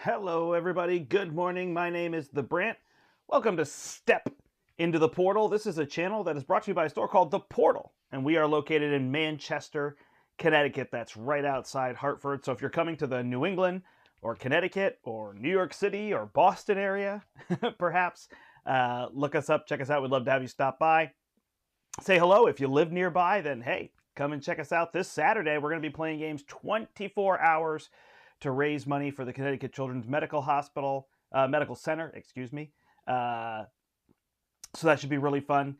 Hello, everybody. Good morning. My name is the Brandt. Welcome to Step into the Portal. This is a channel that is brought to you by a store called The Portal, and we are located in Manchester, Connecticut. That's right outside Hartford. So if you're coming to the New England or Connecticut or New York City or Boston area, perhaps, look us up, check us out. We'd love to have you stop by. Say hello. If you live nearby, then hey, come and check us out. This Saturday, we're going to be playing games 24 hours to raise money for the Connecticut Children's Medical Center, excuse me. So that should be really fun.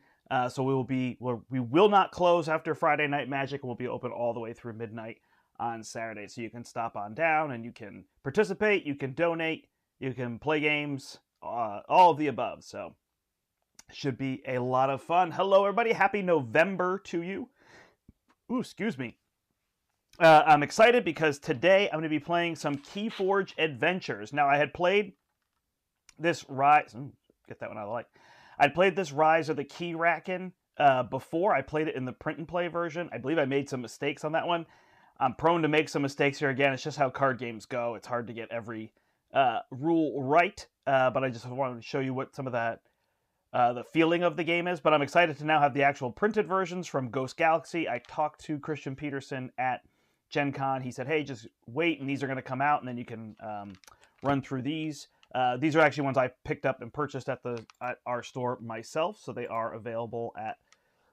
So we will not close after Friday Night Magic. We'll be open all the way through midnight on Saturday. So you can stop on down and you can participate, you can donate, you can play games, all of the above. So should be a lot of fun. Hello, everybody. Happy November to you. Ooh, excuse me. I'm excited because today I'm going to be playing some Keyforge Adventures. Now, I had played this Rise... get that one out of the light. I'd played this Rise of the Keyraken before. I played it in the print and play version. I believe I made some mistakes on that one. I'm prone to make some mistakes here again. It's just how card games go. It's hard to get every rule right, but I just wanted to show you what some of that the feeling of the game is. But I'm excited to now have the actual printed versions from Ghost Galaxy. I talked to Christian Peterson at Gen Con. He said, hey, just wait, and these are going to come out, and then you can run through these. These are actually ones I picked up and purchased at our store myself, so they are available at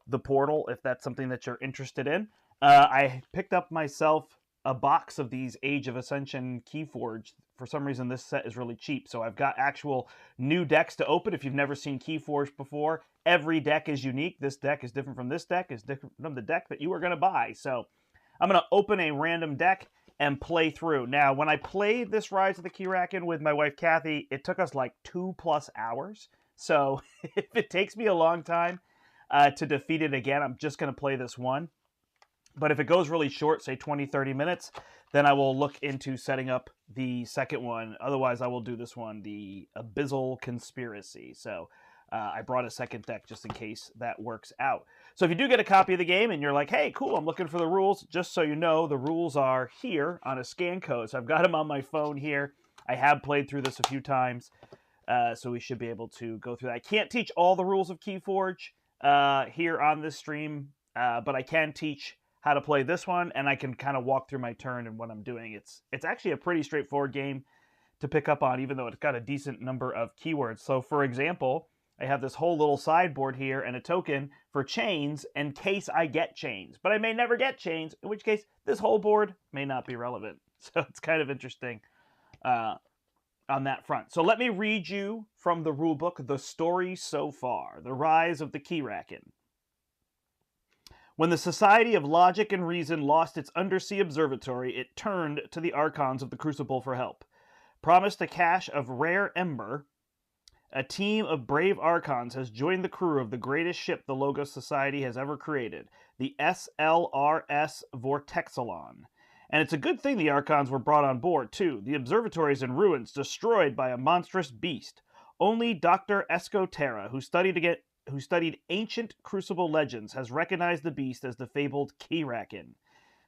the portal if that's something that you're interested in. I picked up myself a box of these Age of Ascension Keyforge. For some reason, this set is really cheap, so I've got actual new decks to open. If you've never seen Keyforge before, every deck is unique. This deck is different from this deck, is different from the deck that you are going to buy. So I'm going to open a random deck and play through. Now, when I played this Rise of the Keyraken with my wife, Kathy, it took us like 2+ hours. So if it takes me a long time to defeat it again, I'm just going to play this one. But if it goes really short, say 20, 30 minutes, then I will look into setting up the second one. Otherwise, I will do this one, the Abyssal Conspiracy. So I brought a second deck just in case that works out. So if you do get a copy of the game and you're like, hey, cool, I'm looking for the rules, just so you know, the rules are here on a scan code. So I've got them on my phone here. I have played through this a few times, so we should be able to go through that. I can't teach all the rules of Keyforge here on this stream, but I can teach how to play this one, and I can kind of walk through my turn and what I'm doing. It's actually a pretty straightforward game to pick up on, even though it's got a decent number of keywords. So, for example, I have this whole little sideboard here and a token for chains in case I get chains. But I may never get chains, in which case this whole board may not be relevant. So it's kind of interesting on that front. So let me read you from the rulebook the story so far. The Rise of the Keyraken. When the Society of Logic and Reason lost its undersea observatory, it turned to the Archons of the Crucible for help. Promised a cache of rare ember, a team of brave Archons has joined the crew of the greatest ship the Logos Society has ever created, the SLRS Vortexalon. And it's a good thing the Archons were brought on board, too. The observatory is in ruins, destroyed by a monstrous beast. Only Dr. Escoterra, who studied ancient Crucible legends, has recognized the beast as the fabled Keyraken.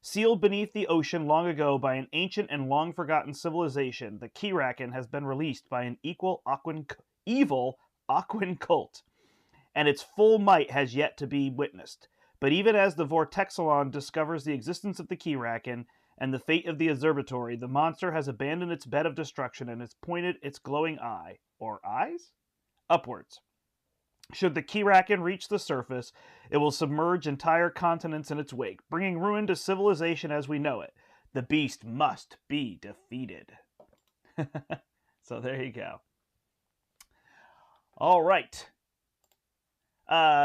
Sealed beneath the ocean long ago by an ancient and long-forgotten civilization, the Keyraken has been released by an evil Aquan cult, and its full might has yet to be witnessed. But even as the Vortexalon discovers the existence of the Keyraken and the fate of the observatory, the monster has abandoned its bed of destruction and has pointed its glowing eye, or eyes, upwards. Should the Keyraken reach the surface, it will submerge entire continents in its wake, bringing ruin to civilization as we know it. The beast must be defeated. So there you go. All right.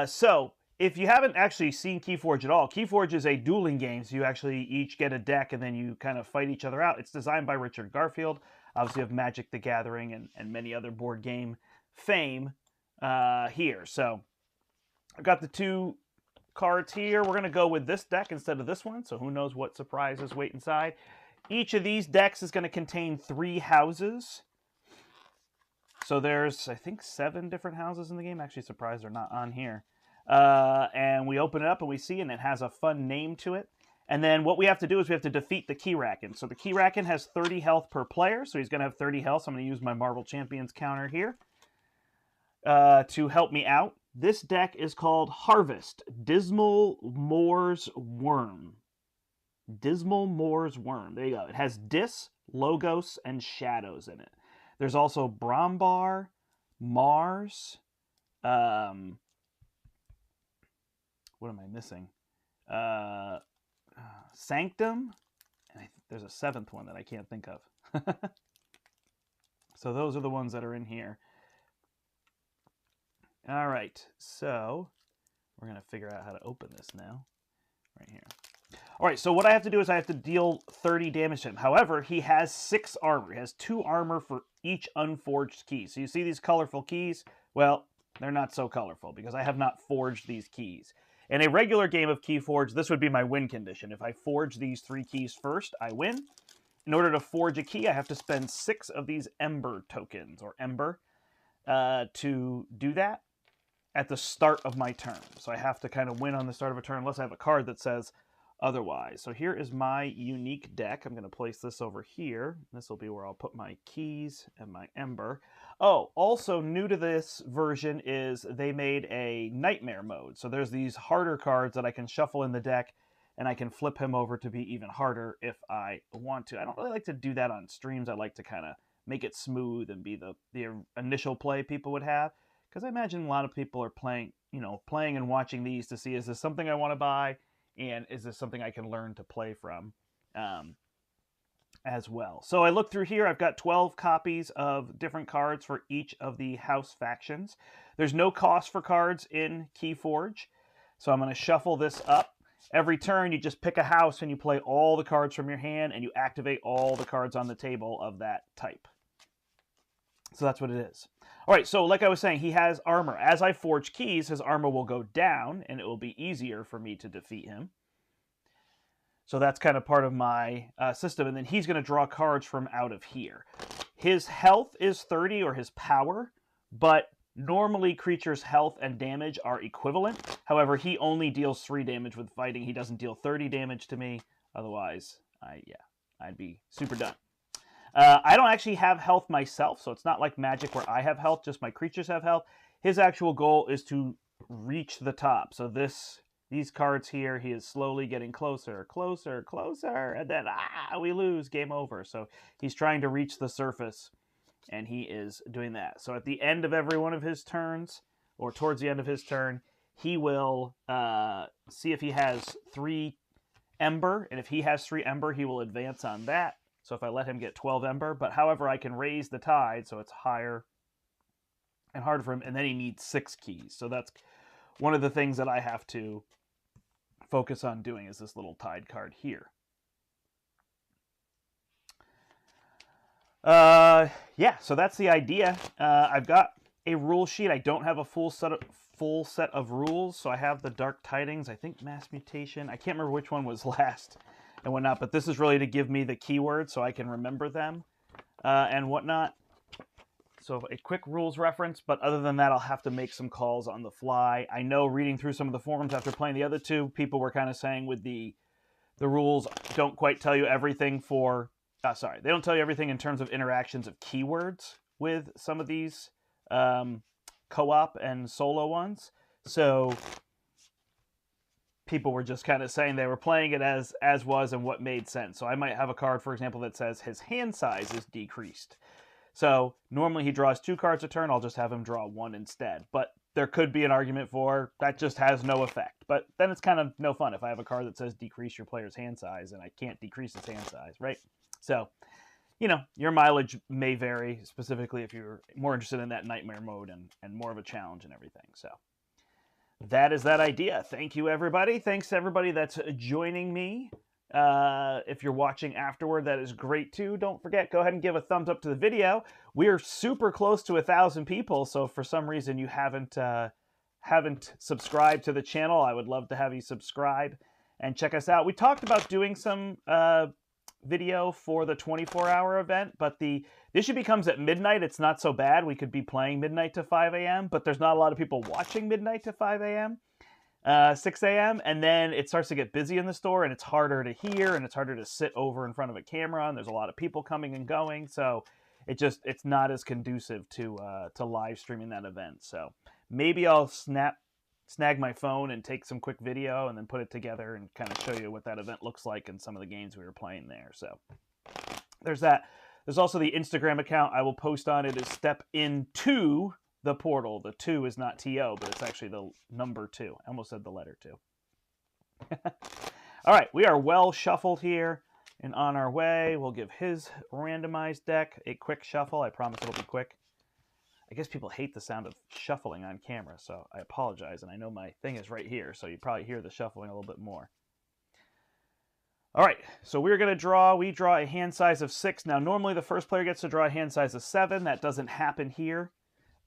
So if you haven't actually seen Keyforge at all, Keyforge is a dueling game, so you actually each get a deck and then you kind of fight each other out. It's designed by Richard Garfield, obviously of Magic the Gathering and many other board game fame here. So I've got the two cards here. We're going to go with this deck instead of this one, so who knows what surprises wait inside. Each of these decks is going to contain 3 houses. So there's, I think, 7 different houses in the game. Actually, surprised they're not on here. And we open it up and we see, and it has a fun name to it. And then what we have to do is we have to defeat the Keyraken. So the Keyraken has 30 health per player, so he's going to have 30 health. So I'm going to use my Marvel Champions counter here to help me out. This deck is called Harvest, Dismal Moor's Worm. Dismal Moor's Worm. There you go. It has Dis, Logos, and Shadows in it. There's also Brombar, Mars, what am I missing? Sanctum, and there's a seventh one that I can't think of. So those are the ones that are in here. All right, so we're going to figure out how to open this now, right here. All right, so what I have to do is I have to deal 30 damage to him. However, he has 6 armor. He has 2 armor for each unforged key. So you see these colorful keys? Well, they're not so colorful because I have not forged these keys. In a regular game of Keyforge, this would be my win condition. If I forge these 3 keys first, I win. In order to forge a key, I have to spend 6 of these Ember tokens, or Ember, to do that at the start of my turn. So I have to kind of win on the start of a turn unless I have a card that says otherwise. So here is my unique deck. I'm going to place this over here. This will be where I'll put my keys and my Ember. Oh, also new to this version is they made a Nightmare mode. So there's these harder cards that I can shuffle in the deck, and I can flip him over to be even harder if I want to. I don't really like to do that on streams. I like to kind of make it smooth and be the initial play people would have. Because I imagine a lot of people are playing and watching these to see, is this something I want to buy? And is this something I can learn to play from as well? So I look through here. I've got 12 copies of different cards for each of the house factions. There's no cost for cards in Keyforge. So I'm going to shuffle this up. Every turn, you just pick a house and you play all the cards from your hand and you activate all the cards on the table of that type. So that's what it is. All right, so like I was saying, he has armor. As I forge keys, his armor will go down, and it will be easier for me to defeat him. So that's kind of part of my system. And then he's going to draw cards from out of here. His health is 30, or his power, but normally creatures' health and damage are equivalent. However, he only deals 3 damage with fighting. He doesn't deal 30 damage to me. Otherwise, I'd be super done. I don't actually have health myself, so it's not like Magic where I have health, just my creatures have health. His actual goal is to reach the top. So these cards here, he is slowly getting closer, closer, closer, and then we lose, game over. So he's trying to reach the surface, and he is doing that. So at the end of every one of his turns, or towards the end of his turn, he will see if he has 3 Ember, and if he has 3 Ember, he will advance on that. So if I let him get 12 Ember, but however, I can raise the tide, so it's higher and harder for him, and then he needs 6 keys. So that's one of the things that I have to focus on doing, is this little tide card here. Yeah, so that's the idea. I've got a rule sheet. I don't have a full set of rules, so I have the Dark Tidings, I think Mass Mutation. I can't remember which one was last and whatnot, but this is really to give me the keywords so I can remember them and whatnot. So a quick rules reference, but other than that, I'll have to make some calls on the fly. I know reading through some of the forums after playing the other 2, people were kind of saying with the rules don't quite tell you everything for, they don't tell you everything in terms of interactions of keywords with some of these co-op and solo ones. So people were just kind of saying they were playing it as was and what made sense. So I might have a card, for example, that says his hand size is decreased. So normally he draws 2 cards a turn. I'll just have him draw 1 instead. But there could be an argument for that just has no effect. But then it's kind of no fun if I have a card that says decrease your player's hand size and I can't decrease his hand size, right? So, your mileage may vary, specifically if you're more interested in that Nightmare mode and more of a challenge and everything. So that is that idea. Thank you, everybody. Thanks to everybody that's joining me. If you're watching afterward, that is great too. Don't forget, go ahead and give a thumbs up to the video. We're super close to 1,000 people, so if for some reason you haven't subscribed to the channel, I would love to have you subscribe and check us out. We talked about doing some video for the 24-hour event, but the issue becomes at midnight. It's not so bad. We could be playing midnight to 5 a.m., but there's not a lot of people watching midnight to 5 a.m. 6 a.m. And then it starts to get busy in the store, and it's harder to hear, and it's harder to sit over in front of a camera, and there's a lot of people coming and going. So it's not as conducive to live streaming that event. So maybe I'll snag my phone and take some quick video and then put it together and kind of show you what that event looks like and some of the games we were playing there. So there's that. There's also the Instagram account I will post on. It is Step Into the Portal. The 2 is not TO, but it's actually the number 2. I almost said the letter 2. All right, we are well shuffled here and on our way. We'll give his randomized deck a quick shuffle. I promise it'll be quick. I guess people hate the sound of shuffling on camera, so I apologize. And I know my thing is right here, so you probably hear the shuffling a little bit more. All right, so we're going to draw. We draw a hand size of 6. Now, normally the first player gets to draw a hand size of 7. That doesn't happen here.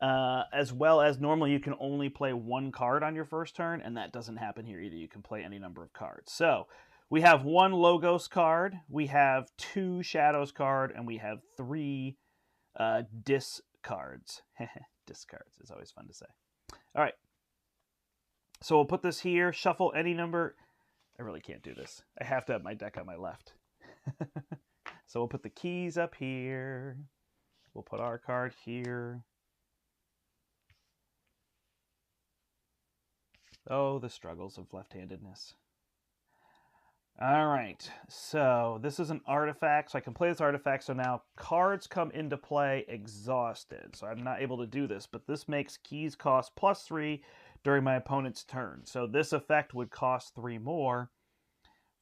As well as normally you can only play 1 card on your first turn, and that doesn't happen here either. You can play any number of cards. So we have 1 Logos card, we have 2 Shadows card, and we have 3 discards. Discards is always fun to say. All right, so we'll put this here, shuffle any number. I really can't do this. I have to have my deck on my left. So we'll put the keys up here. We'll put our card here. Oh, the struggles of left-handedness. All right, so this is an artifact, so I can play this artifact. So now cards come into play exhausted. So I'm not able to do this, but this makes keys cost +3 during my opponent's turn. So this effect would cost 3 more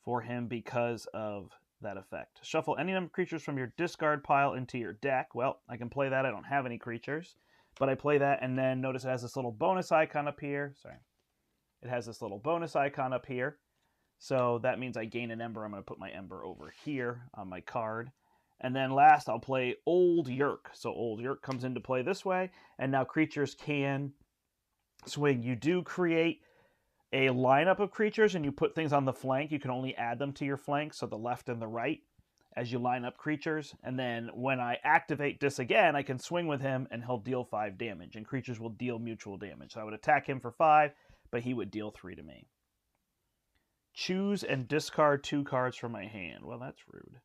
for him because of that effect. Shuffle any number of creatures from your discard pile into your deck. Well, I can play that. I don't have any creatures, but I play that, and then notice it has this little bonus icon up here. Sorry. It has this little bonus icon up here. So that means I gain an Ember. I'm going to put my Ember over here on my card. And then last, I'll play Old Yerk. So Old Yerk comes into play this way. And now creatures can swing. You do create a lineup of creatures, and you put things on the flank. You can only add them to your flank, so the left and the right, as you line up creatures. And then when I activate this again, I can swing with him, and he'll deal 5 damage. And creatures will deal mutual damage. So I would attack him for 5. But he would deal 3 to me. Choose and discard 2 cards from my hand. Well, that's rude.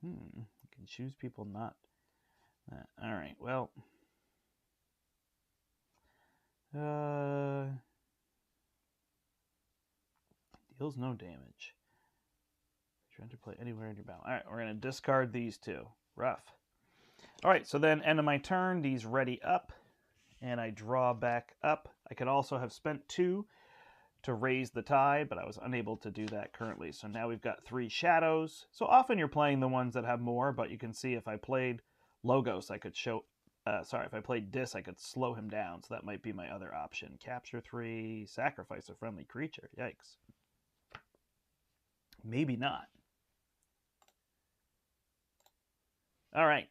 You can choose people not. All right, well. Deals no damage. Trying to play anywhere in your battle. All right, we're going to discard these 2. Rough. All right, so then end of my turn, these ready up, and I draw back up. I could also have spent 2 to raise the tide, but I was unable to do that currently. So now we've got 3 shadows. So often you're playing the ones that have more, but you can see if I played Logos, I could show, if I played Dis, I could slow him down. So that might be my other option. Capture 3, sacrifice a friendly creature. Yikes. Maybe not. All right.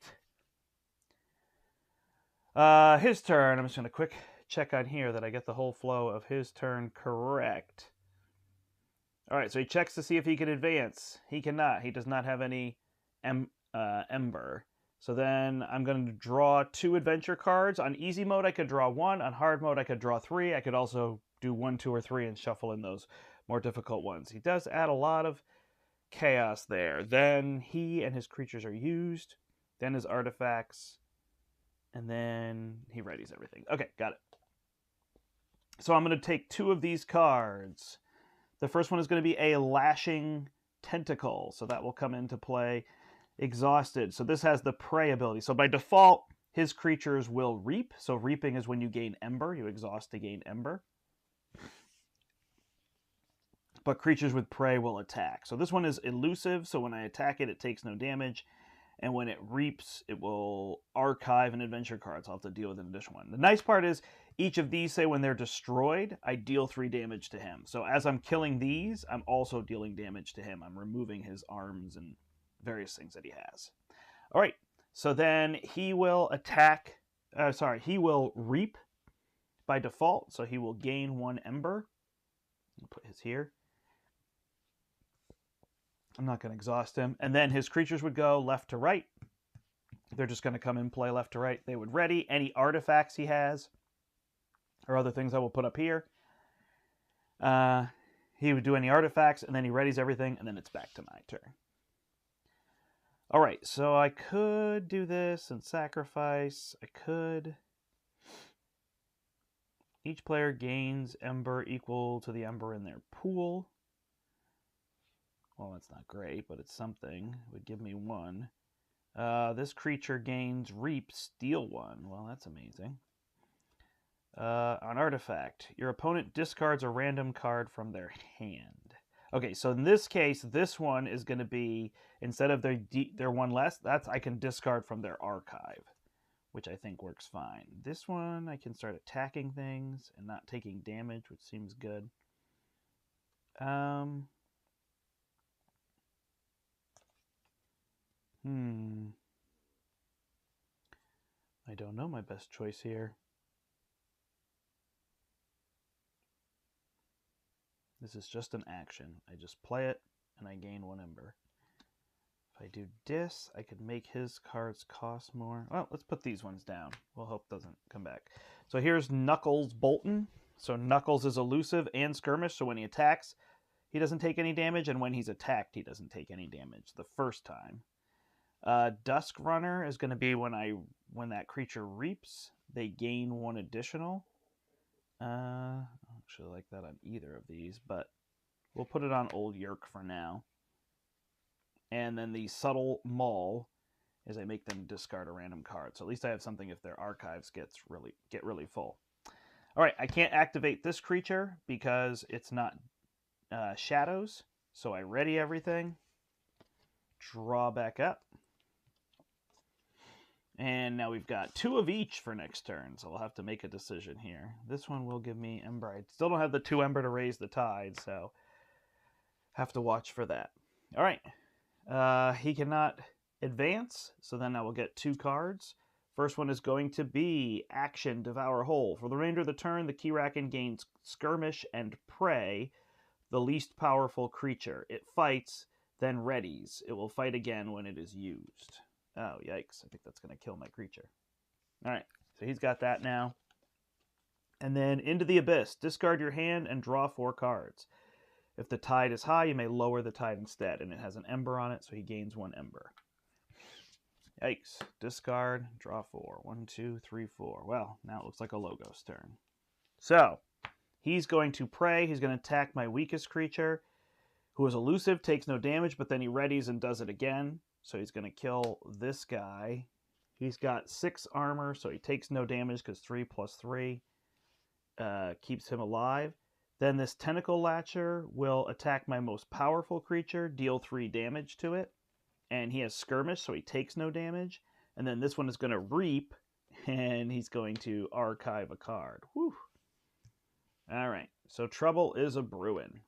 His turn. I'm just going to quick check on here that I get the whole flow of his turn correct. All right, so he checks to see if he can advance. He cannot. He does not have any Ember. So then I'm going to draw 2 adventure cards. On easy mode, I could draw 1. On hard mode, I could draw 3. I could also do 1, 2, or 3 and shuffle in those more difficult ones. He does add a lot of chaos there. Then he and his creatures are used. Then his artifacts. And then he readies everything. Okay, got it. So I'm going to take 2 of these cards. The first one is going to be a Lashing Tentacle. So that will come into play. Exhausted. So this has the Prey ability. So by default, his creatures will reap. So reaping is when you gain Ember. You exhaust to gain Ember. But creatures with Prey will attack. So this one is elusive. So when I attack it, it takes no damage. And when it reaps, it will archive an adventure card. So I'll have to deal with an additional one. The nice part is each of these say when they're destroyed, I deal 3 damage to him. So as I'm killing these, I'm also dealing damage to him. I'm removing his arms and various things that he has. All right. So then he will attack. He will reap by default. So he will gain 1 Ember. I'll put his here. I'm not going to exhaust him. And then his creatures would go left to right. They're just going to come in, play left to right. They would ready any artifacts he has or other things I will put up here. He would do any artifacts, and then he readies everything, and then it's back to my turn. All right, so I could do this and sacrifice. I could. Each player gains Ember equal to the Ember in their pool. Well, that's not great, but it's something. It would give me 1. This creature gains Reap, steal 1. Well, that's amazing. An artifact. Your opponent discards a random card from their hand. Okay, so in this case, this one is going to be, instead of their 1 less, I can discard from their archive, which I think works fine. This one, I can start attacking things and not taking damage, which seems good. I don't know my best choice here. This is just an action. I just play it, and I gain 1 Ember. If I do this, I could make his cards cost more. Well, let's put these ones down. We'll hope it doesn't come back. So here's Knuckles Bolton. So Knuckles is elusive and skirmish, so when he attacks, he doesn't take any damage, and when he's attacked, he doesn't take any damage the first time. Dusk Runner is going to be when that creature reaps, they gain 1 additional. I don't actually like that on either of these, but we'll put it on Old Yerk for now. And then the Subtle Maul is I make them discard a random card. So at least I have something if their archives get really full. All right, I can't activate this creature because it's not shadows. So I ready everything, draw back up. And now we've got 2 of each for next turn, so we'll have to make a decision here. This one will give me Ember. I still don't have the 2 Ember to raise the tide, so have to watch for that. All right. He cannot advance, so then I will get 2 cards. First one is going to be Action, Devour Whole. For the remainder of the turn, the Keyraken gains Skirmish and Prey, the least powerful creature. It fights, then readies. It will fight again when it is used. Oh, yikes. I think that's going to kill my creature. All right, so he's got that now. And then Into the Abyss. Discard your hand and draw 4 cards. If the tide is high, you may lower the tide instead. And it has an Ember on it, so he gains 1 Ember. Yikes. Discard, draw 4. 1, 2, 3, 4. Well, now it looks like a Logos turn. So, he's going to Prey. He's going to attack my weakest creature, who is elusive, takes no damage, but then he readies and does it again. So he's going to kill this guy. He's got 6 armor, so he takes no damage because 3 plus 3 keeps him alive. Then this Tentacle Latcher will attack my most powerful creature, deal 3 damage to it. And he has Skirmish, so he takes no damage. And then this one is going to Reap, and he's going to archive a card. Whew. All right, so trouble is a brewing.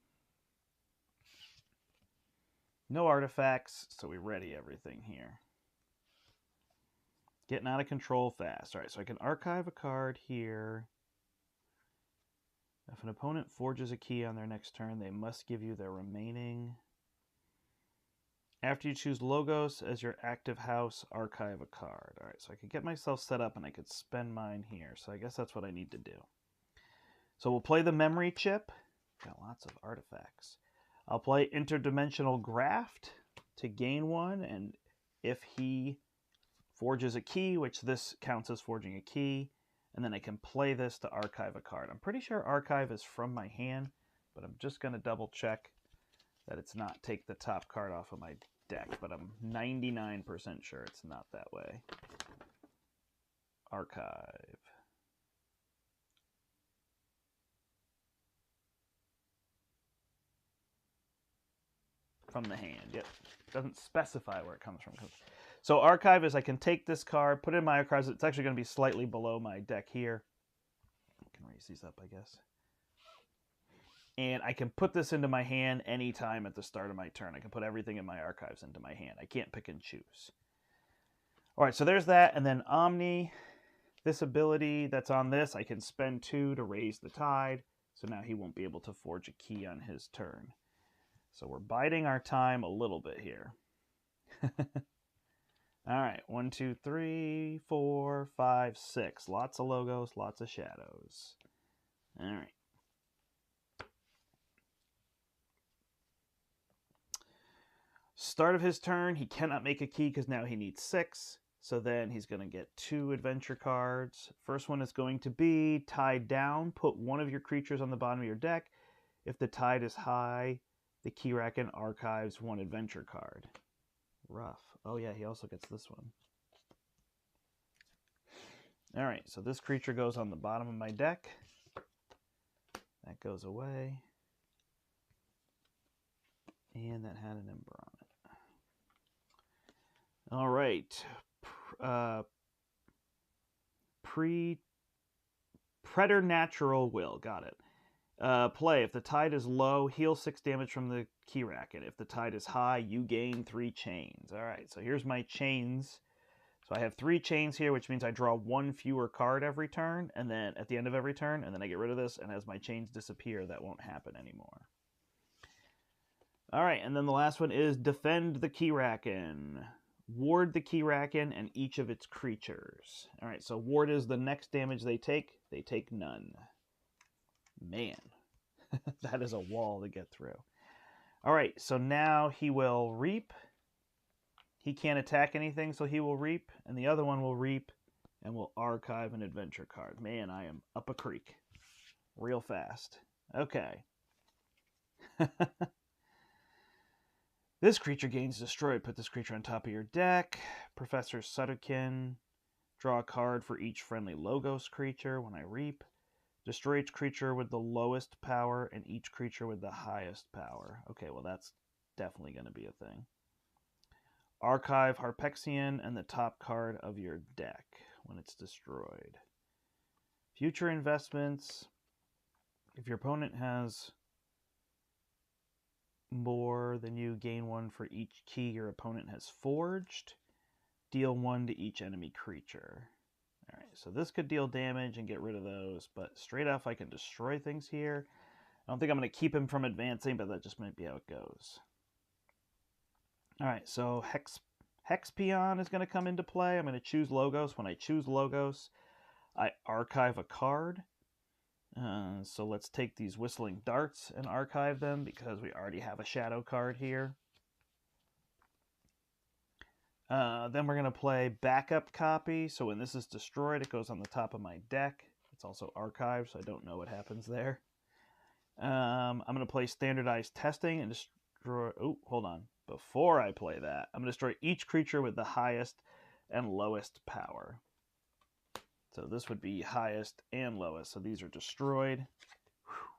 No artifacts, so we ready everything here. Getting out of control fast. All right, so I can archive a card here. If an opponent forges a key on their next turn, they must give you their remaining. After you choose Logos as your active house, archive a card. All right, so I could get myself set up and I could spend mine here. So I guess that's what I need to do. So we'll play the memory chip. Got lots of artifacts. I'll play Interdimensional Graft to gain 1, and if he forges a key, which this counts as forging a key, and then I can play this to archive a card. I'm pretty sure archive is from my hand, but I'm just going to double check that it's not take the top card off of my deck, but I'm 99% sure it's not that way. Archive. From the hand. Yep. Doesn't specify where it comes from. So archive is I can take this card, put it in my archives. It's actually going to be slightly below my deck here. I can raise these up, I guess. And I can put this into my hand anytime at the start of my turn. I can put everything in my archives into my hand. I can't pick and choose. All right, so there's that. And then Omni, this ability that's on this, I can spend 2 to raise the tide. So now he won't be able to forge a key on his turn. So we're biding our time a little bit here. All right, 1, 2, 3, 4, 5, 6. Lots of logos, lots of shadows. All right. Start of his turn, he cannot make a key because now he needs 6. So then he's going to get 2 adventure cards. First one is going to be Tied Down. Put one of your creatures on the bottom of your deck. If the tide is high, the Keyraken archives 1 adventure card. Rough. Oh yeah, he also gets this one. All right, so this creature goes on the bottom of my deck. That goes away. And that had an ember on it. All right. Preternatural Will. Got it. Play. If the tide is low, heal 6 damage from the Keyraken. If the tide is high, you gain 3 chains. All right, so here's my chains. So I have 3 chains here, which means I draw 1 fewer card every turn, and then at the end of every turn, and then I get rid of this, and as my chains disappear, that won't happen anymore. All right, and then the last one is Defend the Keyraken. Ward the Keyraken and each of its creatures. All right, so ward is the next damage they take. They take none. Man, that is a wall to get through. All right, so now he will reap. He can't attack anything, so he will reap. And the other one will reap and will archive an adventure card. Man, I am up a creek real fast. Okay. This creature gains destroyed. Put this creature on top of your deck. Professor Sutterkin. Draw a card for each friendly Logos creature when I reap. Destroy each creature with the lowest power and each creature with the highest power. Okay, well that's definitely going to be a thing. Archive Harpexian and the top card of your deck when it's destroyed. Future investments. If your opponent has more than you, gain 1 for each key your opponent has forged. Deal 1 to each enemy creature. Alright, so this could deal damage and get rid of those, but straight off I can destroy things here. I don't think I'm going to keep him from advancing, but that just might be how it goes. Alright, so Hexpeon is going to come into play. I'm going to choose Logos. When I choose Logos, I archive a card. So let's take these Whistling Darts and archive them because we already have a shadow card here. Then we're going to play Backup Copy. So when this is destroyed, it goes on the top of my deck. It's also archived, so I don't know what happens there. I'm going to play Standardized Testing and destroy... Oh, hold on. Before I play that, I'm going to destroy each creature with the highest and lowest power. So this would be highest and lowest. So these are destroyed,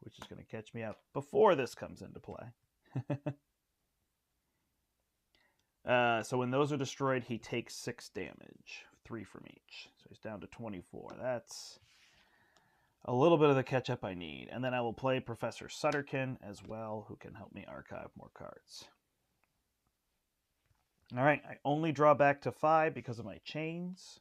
which is going to catch me up before this comes into play. So when those are destroyed, he takes 6 damage, 3 from each. So he's down to 24. That's a little bit of the catch-up I need. And then I will play Professor Sutterkin as well, who can help me archive more cards. All right, I only draw back to 5 because of my chains.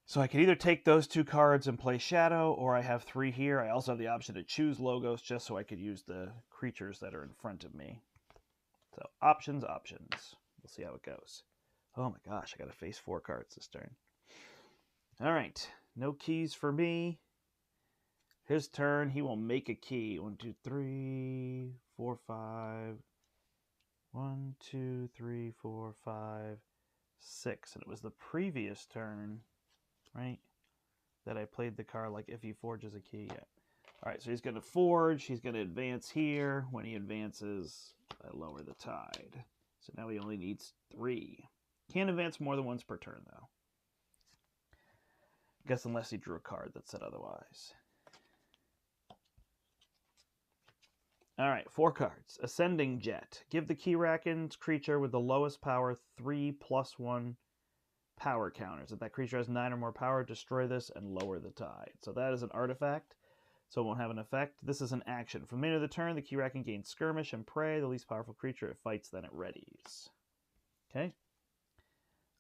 So I could either take those 2 cards and play Shadow, or I have 3 here. I also have the option to choose Logos just so I could use the creatures that are in front of me. So options, options. We'll see how it goes. Oh my gosh, I got to face 4 cards this turn. All right, no keys for me. His turn, he will make a key. 1, 2, 3, 4, 5. 1, 2, 3, 4, 5, 6. And it was the previous turn, right, that I played the card like if he forges a key. Yeah. All right, so he's going to forge. He's going to advance here. When he advances, I lower the tide. So now he only needs 3. Can't advance more than once per turn, though. I guess unless he drew a card that said otherwise. All right, 4 cards. Ascending Jet. Give the Keyraken's creature with the lowest power 3+1 power counters. If that creature has 9 or more power, destroy this and lower the tide. So that is an artifact, so it won't have an effect. This is an action. From the end of the turn, the Keyraken gains Skirmish and Prey. The least powerful creature it fights, then it readies. Okay.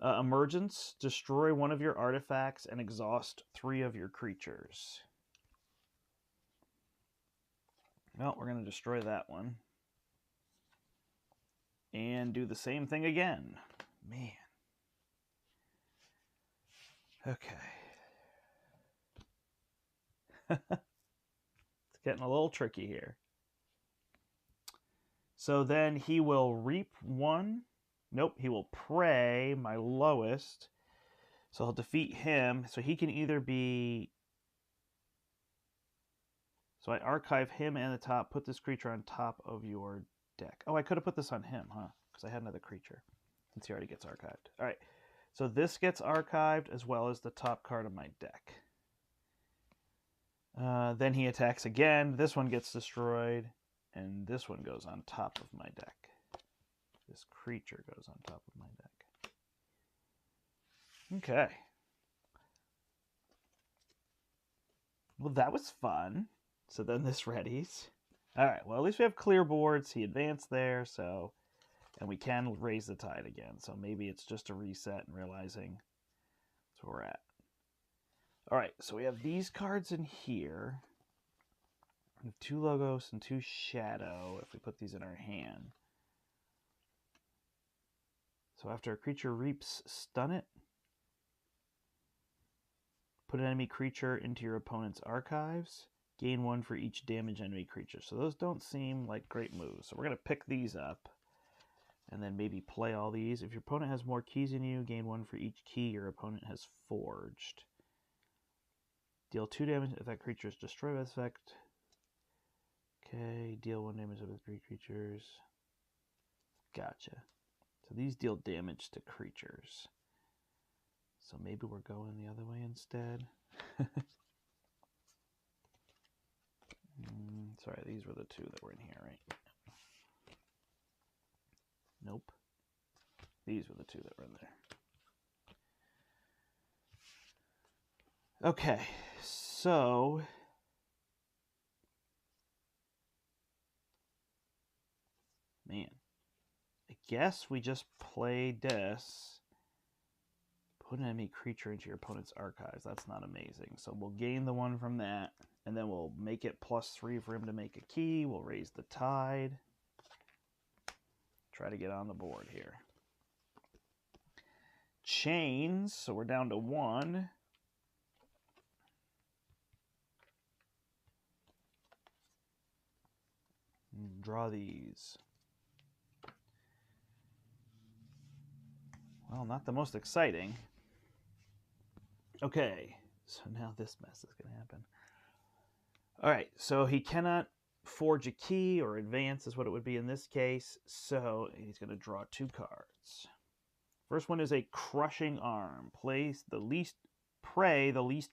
Emergence. Destroy 1 of your artifacts and exhaust 3 of your creatures. Well, we're going to destroy that one. and do the same thing again. Man. Okay. It's getting a little tricky here. So then he will reap 1. Nope, he will prey my lowest. So I'll defeat him. So he can either be... So I archive him and the top. Put this creature on top of your deck. Oh, I could have put this on him, huh? Because I had another creature. Since he already gets archived. All right. So this gets archived as well as the top card of my deck. Then he attacks again. This one gets destroyed. And this one goes on top of my deck. This creature goes on top of my deck. Okay. Well, that was fun. So then this readies. All right. Well, at least we have clear boards. He advanced there, so... And we can raise the tide again. So maybe it's just a reset and realizing that's where we're at. All right. So we have these cards in here. We have 2 Logos and 2 Shadow if we put these in our hand. So after a creature reaps, stun it. Put an enemy creature into your opponent's archives. Gain 1 for each damage enemy creature. So those don't seem like great moves. So we're going to pick these up. And then maybe play all these. If your opponent has more keys than you, gain 1 for each key your opponent has forged. Deal 2 damage if that creature is destroyed by this effect. Okay, deal 1 damage with 3 creatures. Gotcha. So these deal damage to creatures. So maybe we're going the other way instead. Sorry, these were the 2 that were in here, right? Nope. These were the 2 that were in there. Okay, so... Man. I guess we just played this. Put an enemy creature into your opponent's archives. That's not amazing. So we'll gain the 1 from that. And then we'll make it +3 for him to make a key. We'll raise the tide. Try to get on the board here. Chains, so we're down to 1. Draw these. Well, not the most exciting. Okay, so now this mess is going to happen. All right, so he cannot forge a key or advance is what it would be in this case. So he's going to draw 2 cards. First one is a Crushing Arm. Place the least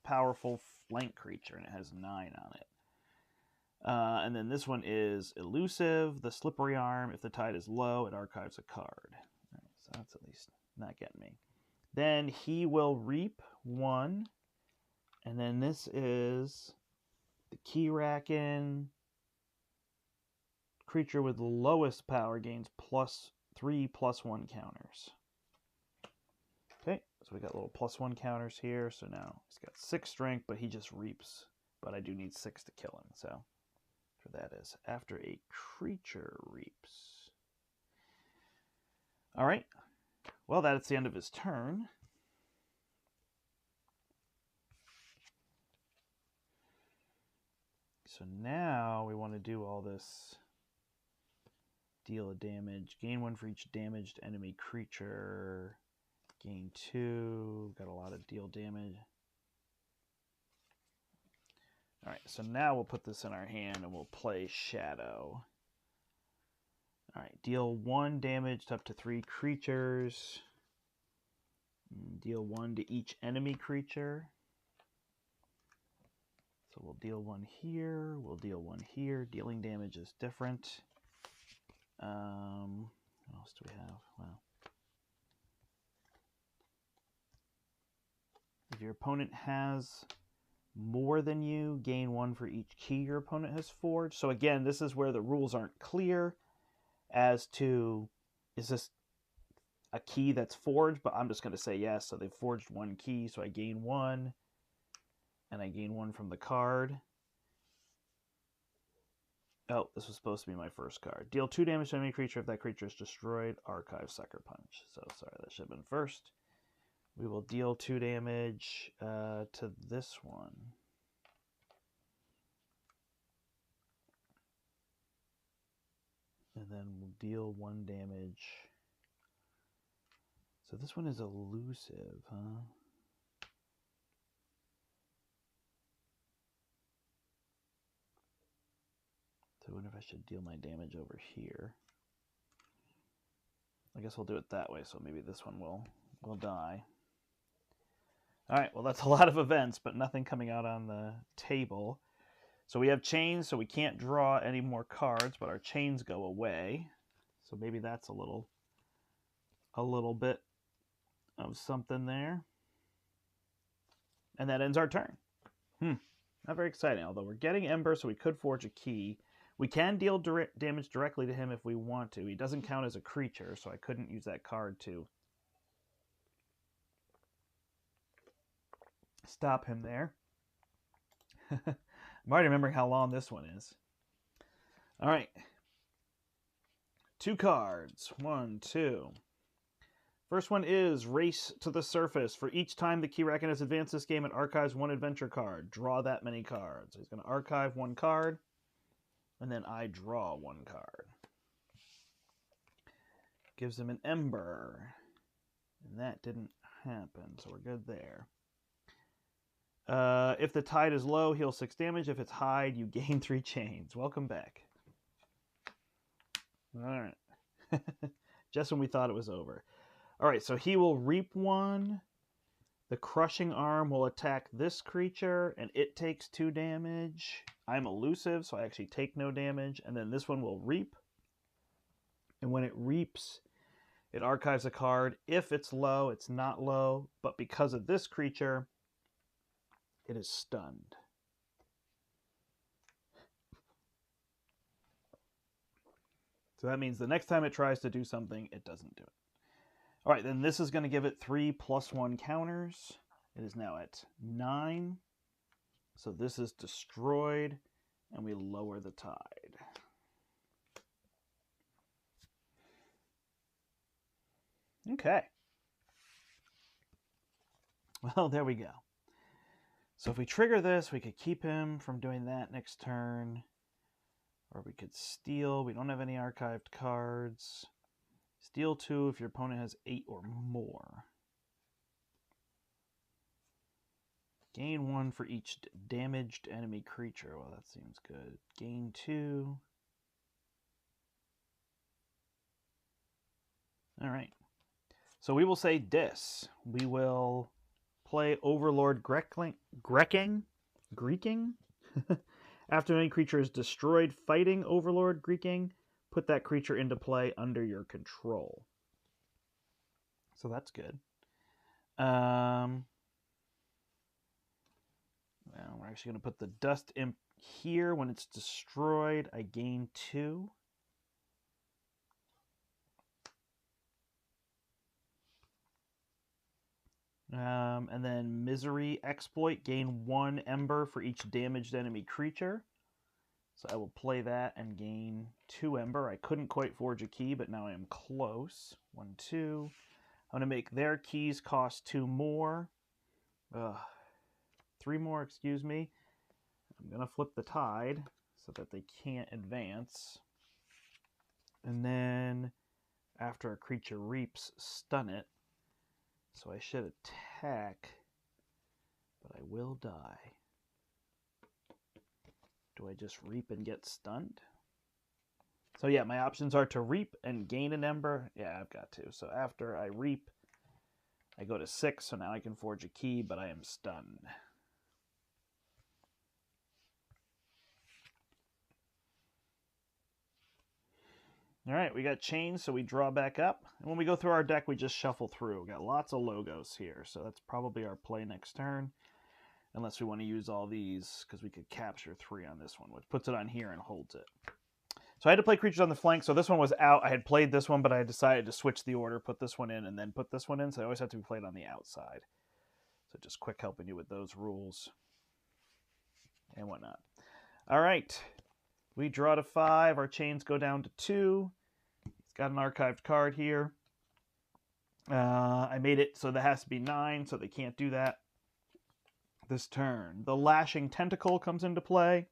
powerful flank creature, and it has 9 on it. And then this one is Elusive, the Slippery Arm. If the tide is low, it archives a card. All right, so that's at least not getting me. Then he will reap 1. And then this is the Keyraken. Creature with the lowest power gains +3/+1 counters. Okay, so we got little +1 counters here. So now he's got 6 strength, but he just reaps. But I do need 6 to kill him. So that is after a creature reaps. All right. Well, that's the end of his turn. So now we want to do all this. Deal a damage. Gain 1 for each damaged enemy creature. Gain 2. Got a lot of deal damage. All right, so now we'll put this in our hand and we'll play Shadow. All right, deal 1 damage to up to 3 creatures. Deal 1 to each enemy creature. So we'll deal 1 here. We'll deal 1 here. Dealing damage is different. What else do we have? Wow. If your opponent has more than you, gain 1 for each key your opponent has forged. So again, this is where the rules aren't clear as to, is this a key that's forged? But I'm just going to say yes. So they've forged 1 key, so I gain 1. And I gain 1 from the card. Oh, this was supposed to be my first card. Deal 2 damage to enemy creature if that creature is destroyed. Archive Sucker Punch. So, sorry, that should have been first. We will deal 2 damage to this one. And then we'll deal 1 damage. So this one is elusive, huh? So I wonder if I should deal my damage over here. I guess we'll do it that way, so maybe this one will die. Alright, well that's a lot of events, but nothing coming out on the table. So we have chains, so we can't draw any more cards, but our chains go away. So maybe that's a little bit of something there. And that ends our turn. Not very exciting, although we're getting Ember, so we could forge a key. We can deal damage directly to him if we want to. He doesn't count as a creature, so I couldn't use that card to stop him there. I'm already remembering how long this one is. All right. 2 cards. 1, 2. First one is Race to the Surface. For each time the Keyraken has advanced this game, it archives 1 adventure card. Draw that many cards. So he's going to archive 1 card, and then I draw 1 card. Gives him an Ember. And that didn't happen, so we're good there. If the tide is low, heal 6 damage. If it's high, you gain 3 chains. Welcome back. Alright. Just when we thought it was over. Alright, so he will reap 1. The Crushing Arm will attack this creature, and it takes 2 damage. I'm elusive, so I actually take no damage. And then this one will reap. And when it reaps, it archives a card. If it's low, it's not low. But because of this creature, it is stunned. So that means the next time it tries to do something, it doesn't do it. All right, then this is going to give it 3 +1 counters. It is now at 9. So this is destroyed, and we lower the tide. Okay. Well, there we go. So if we trigger this, we could keep him from doing that next turn. Or we could steal. We don't have any archived cards. Steal 2 if your opponent has 8 or more. Gain 1 for each damaged enemy creature. Well, that seems good. Gain 2. All right. So we will say this. We will play Overlord Greeking. After any creature is destroyed fighting Overlord Greeking, put that creature into play under your control. So that's good. Well, we're actually going to put the Dust Imp here. When it's destroyed, I gain 2. And then Misery Exploit, gain 1 Ember for each damaged enemy creature. So I will play that and gain 2 Ember. I couldn't quite forge a key, but now I am close. 1, 2. I'm going to make their keys cost 2 more. 3 more, excuse me. I'm going to flip the tide so that they can't advance. And then after a creature reaps, stun it. So I should attack, but I will die. Do I just reap and get stunned? So yeah, my options are to reap and gain an Ember. Yeah, I've got to. So after I reap, I go to 6, so now I can forge a key, but I am stunned. All right, we got chains, so we draw back up. And when we go through our deck, we just shuffle through. We got lots of logos here, so that's probably our play next turn. Unless we want to use all these, because we could capture 3 on this one, which puts it on here and holds it. So I had to play creatures on the flank, so this one was out. I had played this one, but I decided to switch the order, put this one in, and then put this one in, so they always have to be played on the outside. So just quick helping you with those rules and whatnot. All right. We draw to 5. Our chains go down to 2. He's got an archived card here. I made it so that has to be 9, so they can't do that this turn. The Lashing Tentacle comes into play.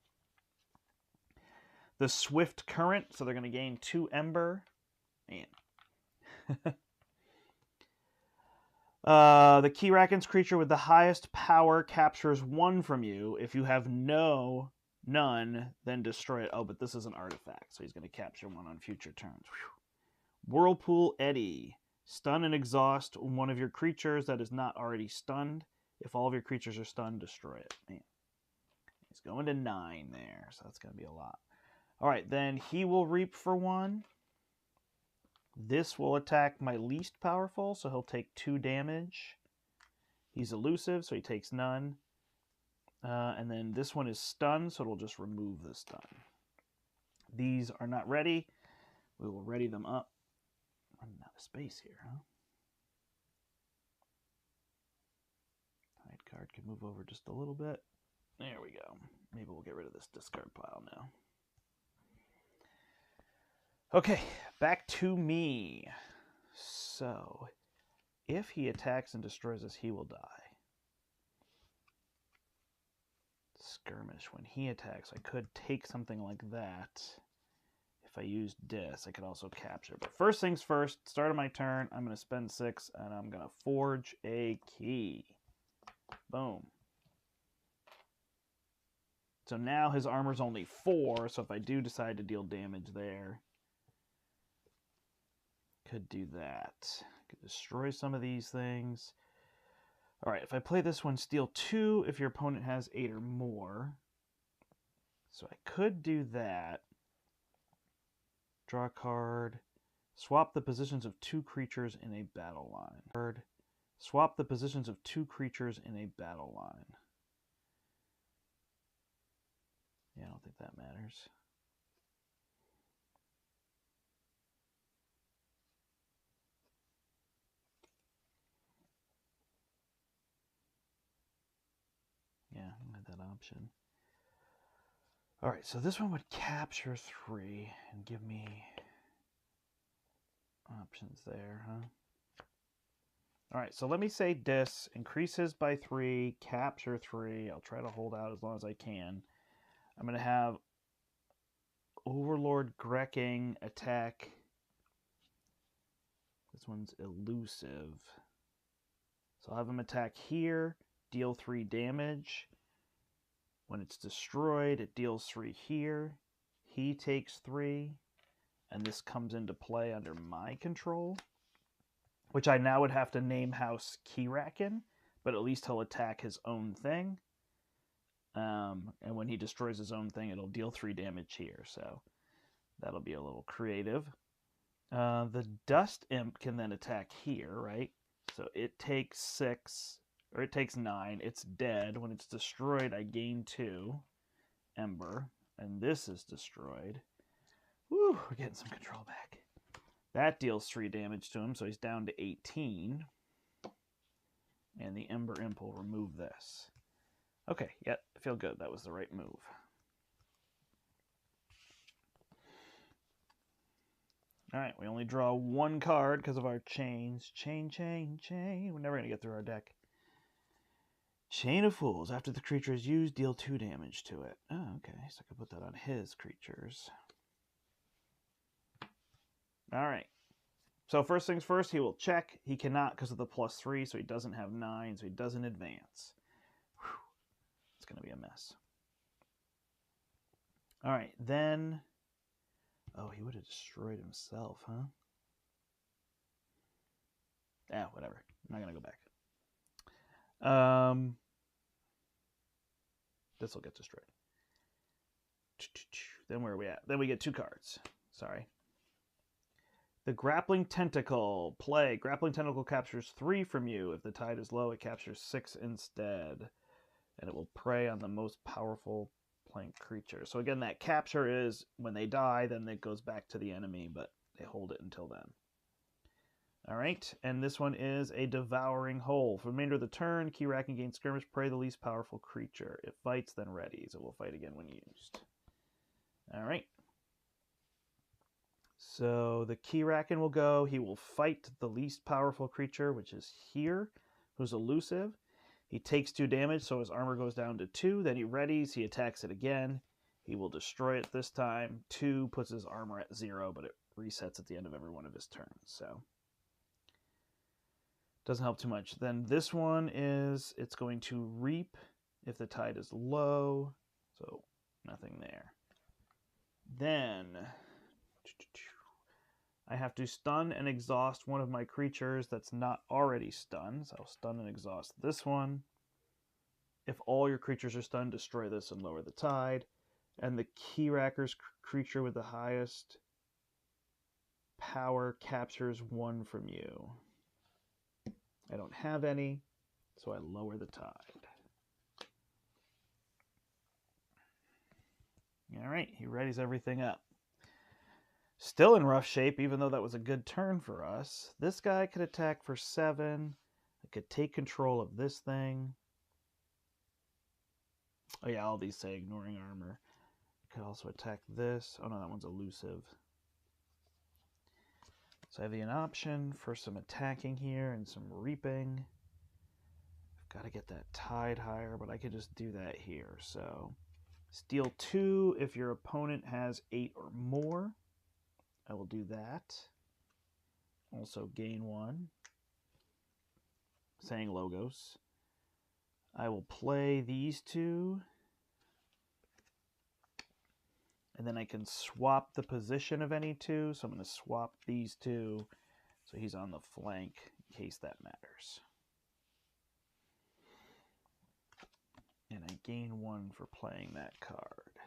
The Swift Current, so they're going to gain 2 Ember. Man. The Keyraken's creature with the highest power captures 1 from you. If you have none, then destroy it. Oh, but this is an artifact, so he's going to capture 1 on future turns. Whew. Whirlpool Eddy. Stun and exhaust one of your creatures that is not already stunned. If all of your creatures are stunned, destroy it. Man. He's going to 9 there, so that's going to be a lot. All right, then he will reap for 1. This will attack my least powerful, so he'll take 2 damage. He's elusive, so he takes none. And then this one is stunned, so it'll just remove the stun. These are not ready. We will ready them up. Running out of space here, huh? Hide card can move over just a little bit. There we go. Maybe we'll get rid of this discard pile now. Okay, back to me. So, if he attacks and destroys us, he will die. Skirmish. When he attacks, I could take something like that. If I used Dis, I could also capture. But first things first, start of my turn, I'm going to spend 6, and I'm going to forge a key. Boom. So now his armor's only 4, so if I do decide to deal damage there, could do that. Could destroy some of these things. All right, if I play this one, steal 2 if your opponent has 8 or more. So I could do that. Draw a card. Swap the positions of 2 creatures in a battle line. Swap the positions of 2 creatures in a battle line. Yeah, I don't think that matters. Yeah, I had that option. All right, so this one would capture 3 and give me options there, huh? All right, so let me say Dis increases by 3, capture 3. I'll try to hold out as long as I can. I'm going to have Overlord Keyraken attack. This one's elusive. So I'll have him attack here, deal 3 damage. When it's destroyed, it deals 3 here. He takes 3, and this comes into play under my control, which I now would have to name House Keyraken, but at least he'll attack his own thing. And when he destroys his own thing, it'll deal 3 damage here, so that'll be a little creative. The Dust Imp can then attack here, right? So it takes 6, or it takes 9. It's dead. When it's destroyed, I gain 2 Ember, and this is destroyed. Woo, we're getting some control back. That deals 3 damage to him, so he's down to 18. And the Ember Imp will remove this. Okay, yeah, I feel good. That was the right move. All right, we only draw 1 card because of our chains. Chain. We're never going to get through our deck. Chain of Fools. After the creature is used, deal 2 damage to it. Oh, okay, so I can put that on his creatures. All right. So first things first, he will check. He cannot because of the +3, so he doesn't have 9, so he doesn't advance. Whew. It's going to be a mess. All right, then... Oh, he would have destroyed himself, huh? Yeah, whatever. I'm not going to go back. This will get destroyed. Then where are we at? Then we get 2 cards. Sorry. The Grappling Tentacle. Play. Grappling Tentacle captures 3 from you. If the tide is low, it captures 6 instead. And it will prey on the most powerful playing creature. So again, that capture is when they die, then it goes back to the enemy, but they hold it until then. All right, and this one is a Devouring Hole. For the remainder of the turn, Keyraken gains skirmish, prey the least powerful creature. It fights, then readies. It will fight again when used. All right. So the Keyraken will go. He will fight the least powerful creature, which is here, who's elusive. He takes 2 damage, so his armor goes down to 2. Then he readies. He attacks it again. He will destroy it this time. 2 puts his armor at 0, but it resets at the end of every one of his turns. So doesn't help too much. Then this one is, it's going to reap if the tide is low. So nothing there. Then I have to stun and exhaust one of my creatures that's not already stunned. So I'll stun and exhaust this one. If all your creatures are stunned, destroy this and lower the tide. And the Keyraker's creature with the highest power captures 1 from you. I don't have any, so I lower the tide. All right, he readies everything up. Still in rough shape, even though that was a good turn for us. This guy could attack for 7. I could take control of this thing. Oh yeah, all these say ignoring armor. I could also attack this. Oh no, that one's elusive. So I have an option for some attacking here and some reaping. I've got to get that tide higher, but I could just do that here. So steal 2 if your opponent has 8 or more. I will do that. Also gain 1. Saying Logos. I will play these 2. And then I can swap the position of any 2. So I'm going to swap these 2. So he's on the flank in case that matters. And I gain 1 for playing that card.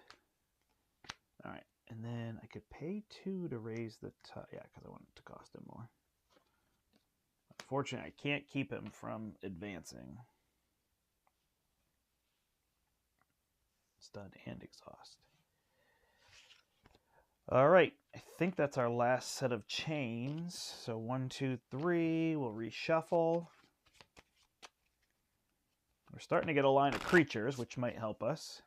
All right. And then I could pay 2 to raise the tide. Yeah, because I want it to cost him more. Unfortunately, I can't keep him from advancing. Stun and exhaust. All right. I think that's our last set of chains. So 1, 2, 3. We'll reshuffle. We're starting to get a line of creatures, which might help us.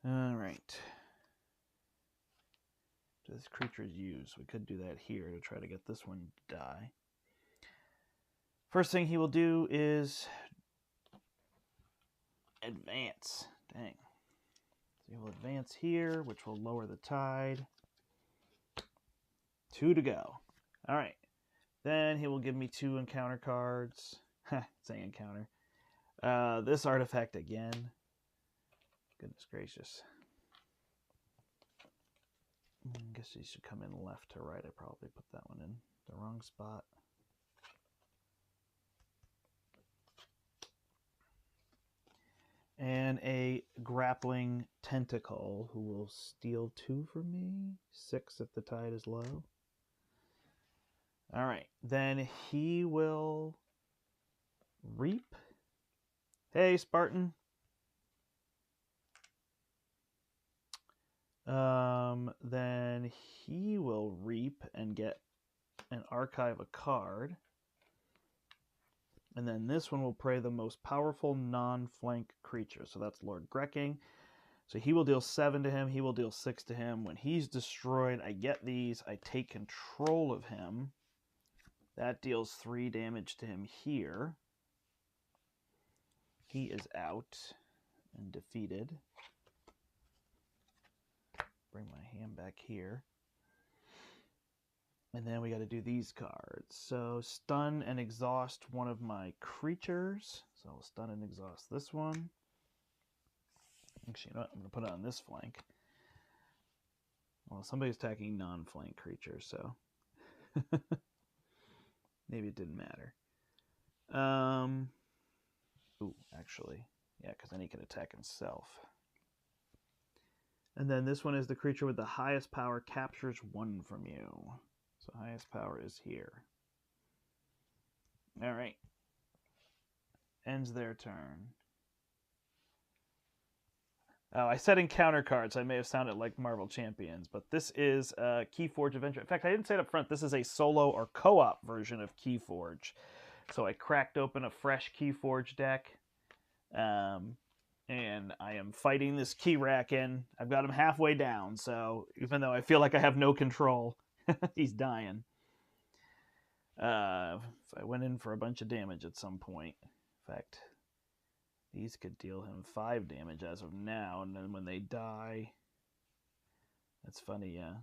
All right. This creature's use. We could do that here to try to get this one to die. First thing he will do is advance. Dang. So he will advance here, which will lower the tide. 2 to go. All right. Then he will give me 2 encounter cards. Saying encounter. This artifact again. Goodness gracious. I guess he should come in left to right. I probably put that one in the wrong spot. And a grappling tentacle who will steal 2 from me. 6 if the tide is low. All right. Then he will reap. Hey, Spartan. Then he will reap and get an archive a card. And then this one will play the most powerful non-flank creature. So that's Lord Grecking. So he will deal 7 to him. He will deal 6 to him. When he's destroyed, I get these. I take control of him. That deals 3 damage to him here. He is out and defeated. Bring my hand back here. And then we got to do these cards. So stun and exhaust one of my creatures. So I'll stun and exhaust this one. Actually, you know what? I'm going to put it on this flank. Well, somebody's attacking non-flank creatures, so maybe it didn't matter. Ooh, actually, yeah, because then he can attack himself. And then this one is the creature with the highest power captures 1 from you. So highest power is here. All right. Ends their turn. Oh, I said encounter cards. I may have sounded like Marvel Champions, but this is Keyforge Adventure. In fact, I didn't say it up front. This is a solo or co-op version of Keyforge. So I cracked open a fresh Keyforge deck, and I am fighting this Keyraken. I've got him halfway down, so even though I feel like I have no control, he's dying. If I went in for a bunch of damage at some point. In fact, these could deal him 5 damage as of now, and then when they die, that's funny, yeah.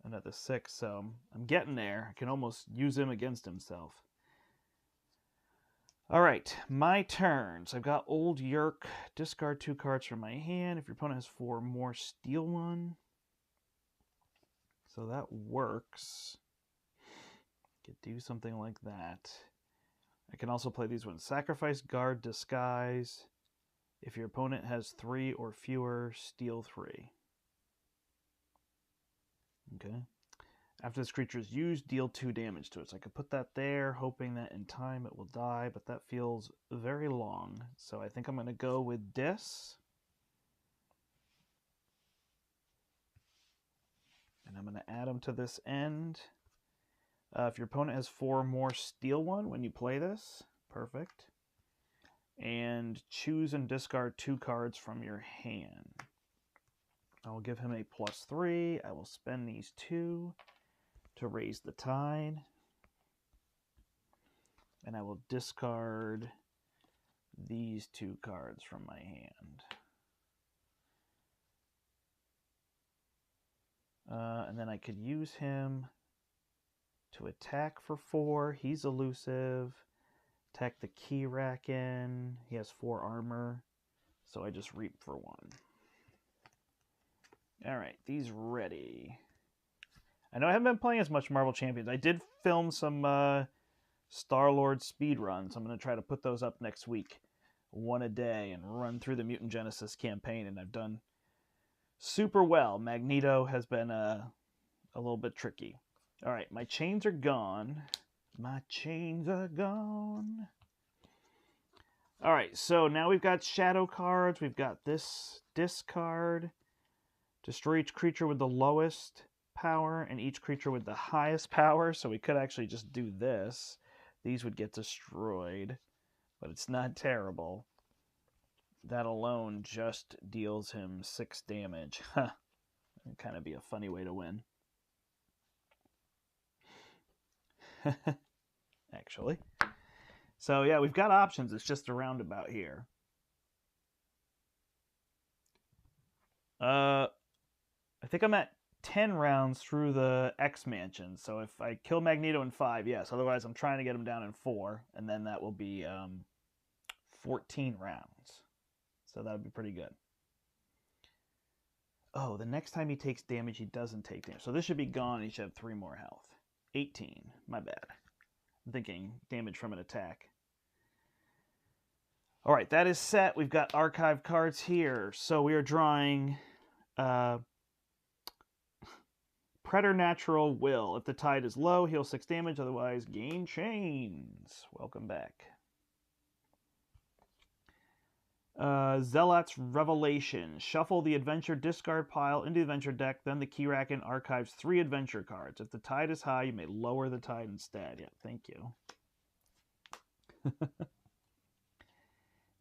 Another 6, so I'm getting there. I can almost use him against himself. All right, my turn. So I've got Old Yerk. Discard 2 cards from my hand. If your opponent has 4 more, steal 1. So that works. Could do something like that. I can also play these ones. Sacrifice, guard, disguise. If your opponent has 3 or fewer, steal 3. Okay. After this creature is used, deal 2 damage to it. So I could put that there, hoping that in time it will die, but that feels very long. So I think I'm going to go with Dis. And I'm going to add them to this end. If your opponent has 4 more, steal 1 when you play this. Perfect. And choose and discard 2 cards from your hand. I will give him a +3. I will spend these 2 to raise the tide. And I will discard these 2 cards from my hand. And then I could use him to attack for 4. He's elusive. Attack the Keyraken. He has 4 armor. So I just reap for 1. Alright, these ready. I know I haven't been playing as much Marvel Champions. I did film some Star-Lord speedruns. I'm going to try to put those up next week. 1 a day and run through the Mutant Genesis campaign. And I've done super well. Magneto has been a little bit tricky. All right, my chains are gone. My chains are gone. All right, so now we've got shadow cards. We've got this discard. Destroy each creature with the lowest power and each creature with the highest power. So we could actually just do this. These would get destroyed, but it's not terrible. That alone just deals him 6 damage. Huh. That'd kind of be a funny way to win. Actually. So yeah, we've got options. It's just a roundabout here. I think I'm at 10 rounds through the X Mansion. So if I kill Magneto in 5, yes. Otherwise, I'm trying to get him down in 4. And then that will be 14 rounds. So that would be pretty good. Oh, the next time he takes damage, he doesn't take damage. So this should be gone. He should have 3 more health. 18. My bad. I'm thinking damage from an attack. All right, that is set. We've got archive cards here. So we are drawing Preternatural Will. If the tide is low, heal 6 damage. Otherwise, gain chains. Welcome back. Zealot's Revelation. Shuffle the adventure discard pile into the adventure deck. Then the Keyraken archives 3 adventure cards. If the tide is high, you may lower the tide instead. Yeah, thank you.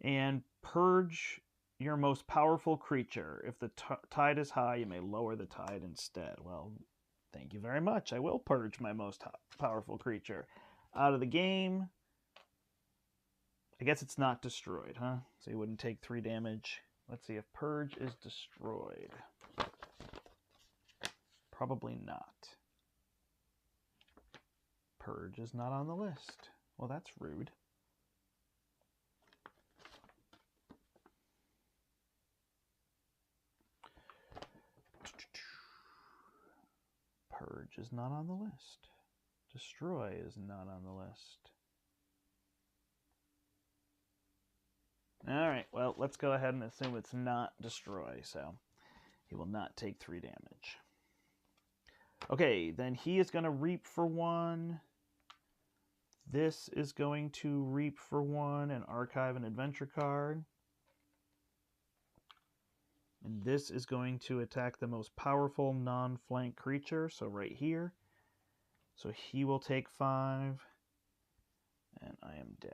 And purge your most powerful creature. If the tide is high, you may lower the tide instead. Well, thank you very much. I will purge my most powerful creature out of the game. I guess it's not destroyed, huh? So you wouldn't take 3 damage. Let's see if Purge is destroyed. Probably not. Purge is not on the list. Well, that's rude. Purge is not on the list. Destroy is not on the list. All right, well, let's go ahead and assume it's not destroy. So He will not take 3 damage. Okay, then he is going to reap for 1. This is going to reap for 1 and archive an adventure card. And this is going to attack the most powerful non-flank creature, so right here. So he will take 5, and I am dead.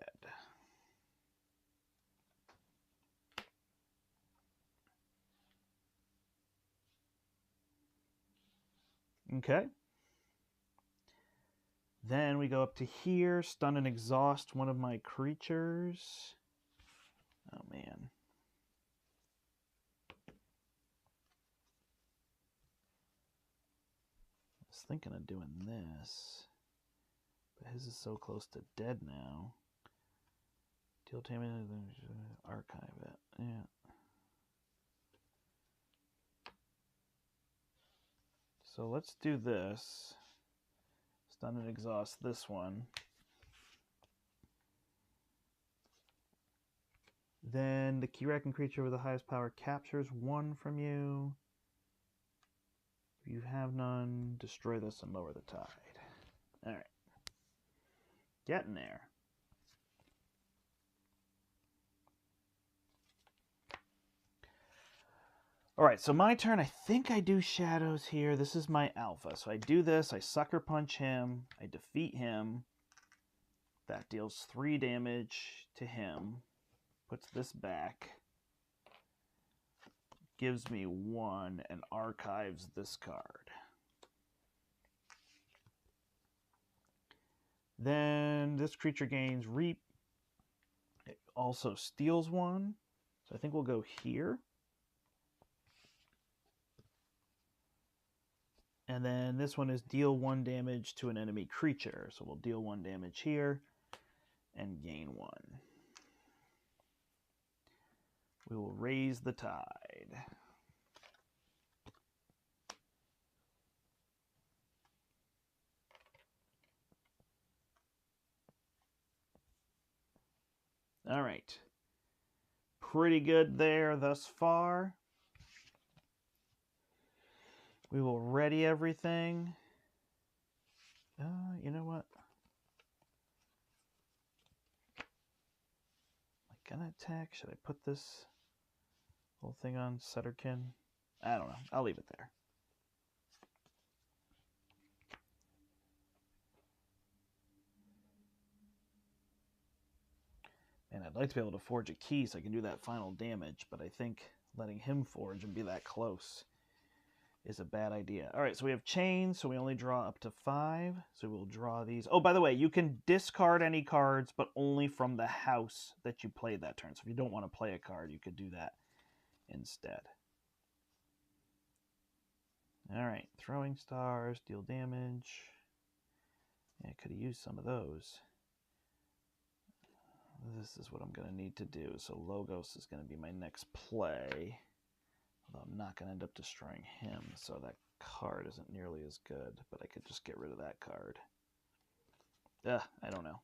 Okay. Then we go up to here, stun and exhaust one of my creatures. Oh, man. I was thinking of doing this, but his is so close to dead now. Deal damage, archive it. Yeah. So let's do this. Stun and exhaust this one. Then the Keyraken creature with the highest power captures 1 from you. If you have none, destroy this and lower the tide. Alright. Getting there. Alright, so my turn. I think I do shadows here. This is my alpha. So I do this. I sucker punch him. I defeat him. That deals 3 damage to him. Puts this back. Gives me 1 and archives this card. Then this creature gains reap. It also steals 1. So I think we'll go here. And then this one is deal 1 damage to an enemy creature. So we'll deal 1 damage here and gain 1. We will raise the tide. All right. Pretty good there thus far. We will ready everything. You know what? Am I gonna attack? Should I put this whole thing on Setterkin? I don't know. I'll leave it there. And I'd like to be able to forge a key so I can do that final damage, but I think letting him forge and be that close is a bad idea. All right, so we have chains, so we only draw up to 5. So we'll draw these. Oh, by the way, you can discard any cards, but only from the house that you played that turn. So if you don't want to play a card, you could do that instead. All right, throwing stars, deal damage. Yeah, I could have used some of those. This is what I'm going to need to do. So Logos is going to be my next play. Although I'm not going to end up destroying him, so that card isn't nearly as good. But I could just get rid of that card. I don't know.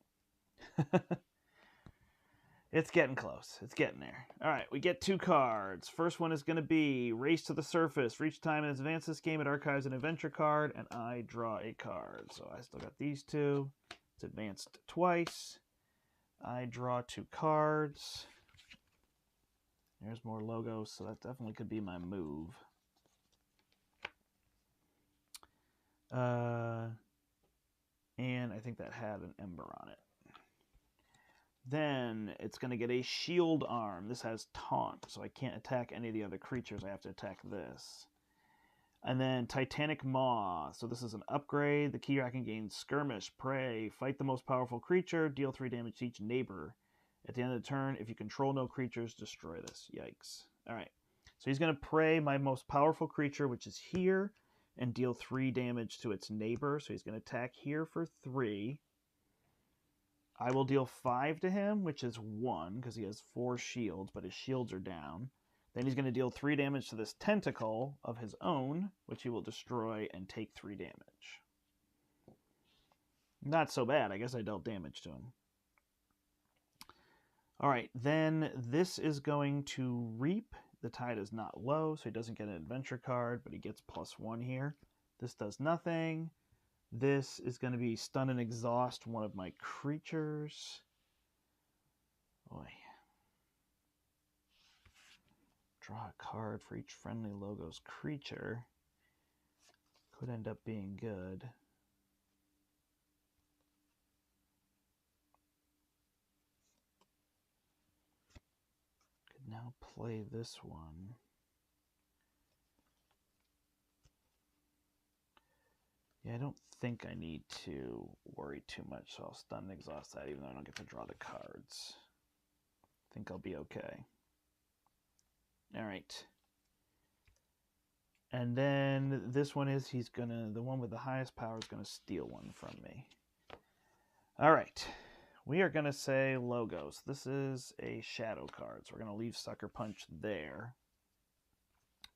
It's getting close. It's getting there. All right, we get 2 cards. First one is going to be Race to the Surface. For each time it advances this game, it archives an adventure card, and I draw a card. So I still got these 2. It's advanced twice. I draw 2 cards. There's more logos, so that definitely could be my move. And I think that had an ember on it. Then it's going to get a shield arm. This has taunt, so I can't attack any of the other creatures. I have to attack this. And then Titanic Maw. So this is an upgrade. The Keyraken gains Skirmish, Prey, fight the most powerful creature, deal 3 damage to each neighbor. At the end of the turn, if you control no creatures, destroy this. Yikes. All right. So he's going to prey my most powerful creature, which is here, and deal 3 damage to its neighbor. So he's going to attack here for 3. I will deal 5 to him, which is 1, because he has 4 shields, but his shields are down. Then he's going to deal 3 damage to this tentacle of his own, which he will destroy and take 3 damage. Not so bad. I guess I dealt damage to him. All right, then this is going to reap the tide is not low, so he doesn't get an adventure card, but he gets +1 here. This does nothing. This is going to be stun and exhaust one of my creatures. Boy. Draw a card for each friendly logo's creature. Could end up being good. Could now play this one. Yeah, I don't think I need to worry too much, so I'll stun and exhaust that, even though I don't get to draw the cards. I think I'll be okay. All right. And then this one is, the one with the highest power is gonna steal one from me. All right. We are gonna say logos. This is a shadow card, so we're gonna leave Sucker Punch there.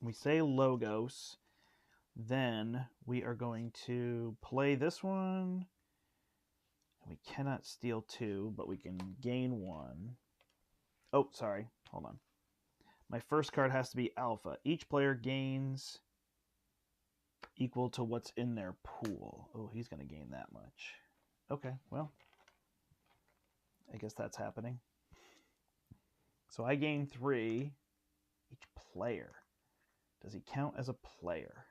We say logos. Then we are going to play this one. We cannot steal 2, but we can gain 1. Oh, sorry. Hold on. My first card has to be Alpha. Each player gains equal to what's in their pool. Oh, he's going to gain that much. Okay, well, I guess that's happening. So I gain 3. Each player. Does he count as a player?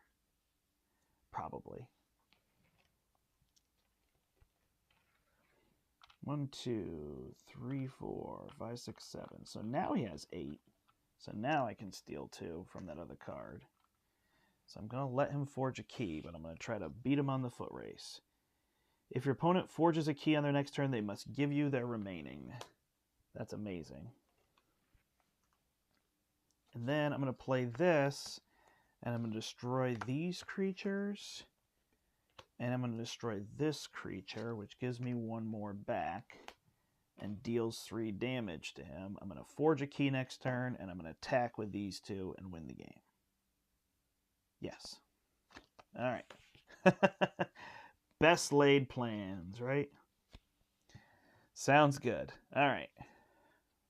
Probably. 1, 2, 3, 4, 5, 6, 7. So now he has 8. So now I can steal 2 from that other card. So I'm going to let him forge a key, but I'm going to try to beat him on the foot race. If your opponent forges a key on their next turn, they must give you their remaining. That's amazing. And then I'm going to play this, and I'm going to destroy these creatures. And I'm going to destroy this creature, which gives me 1 more back and deals 3 damage to him. I'm going to forge a key next turn, and I'm going to attack with these 2 and win the game. Yes. All right. Best laid plans, right? Sounds good. All right.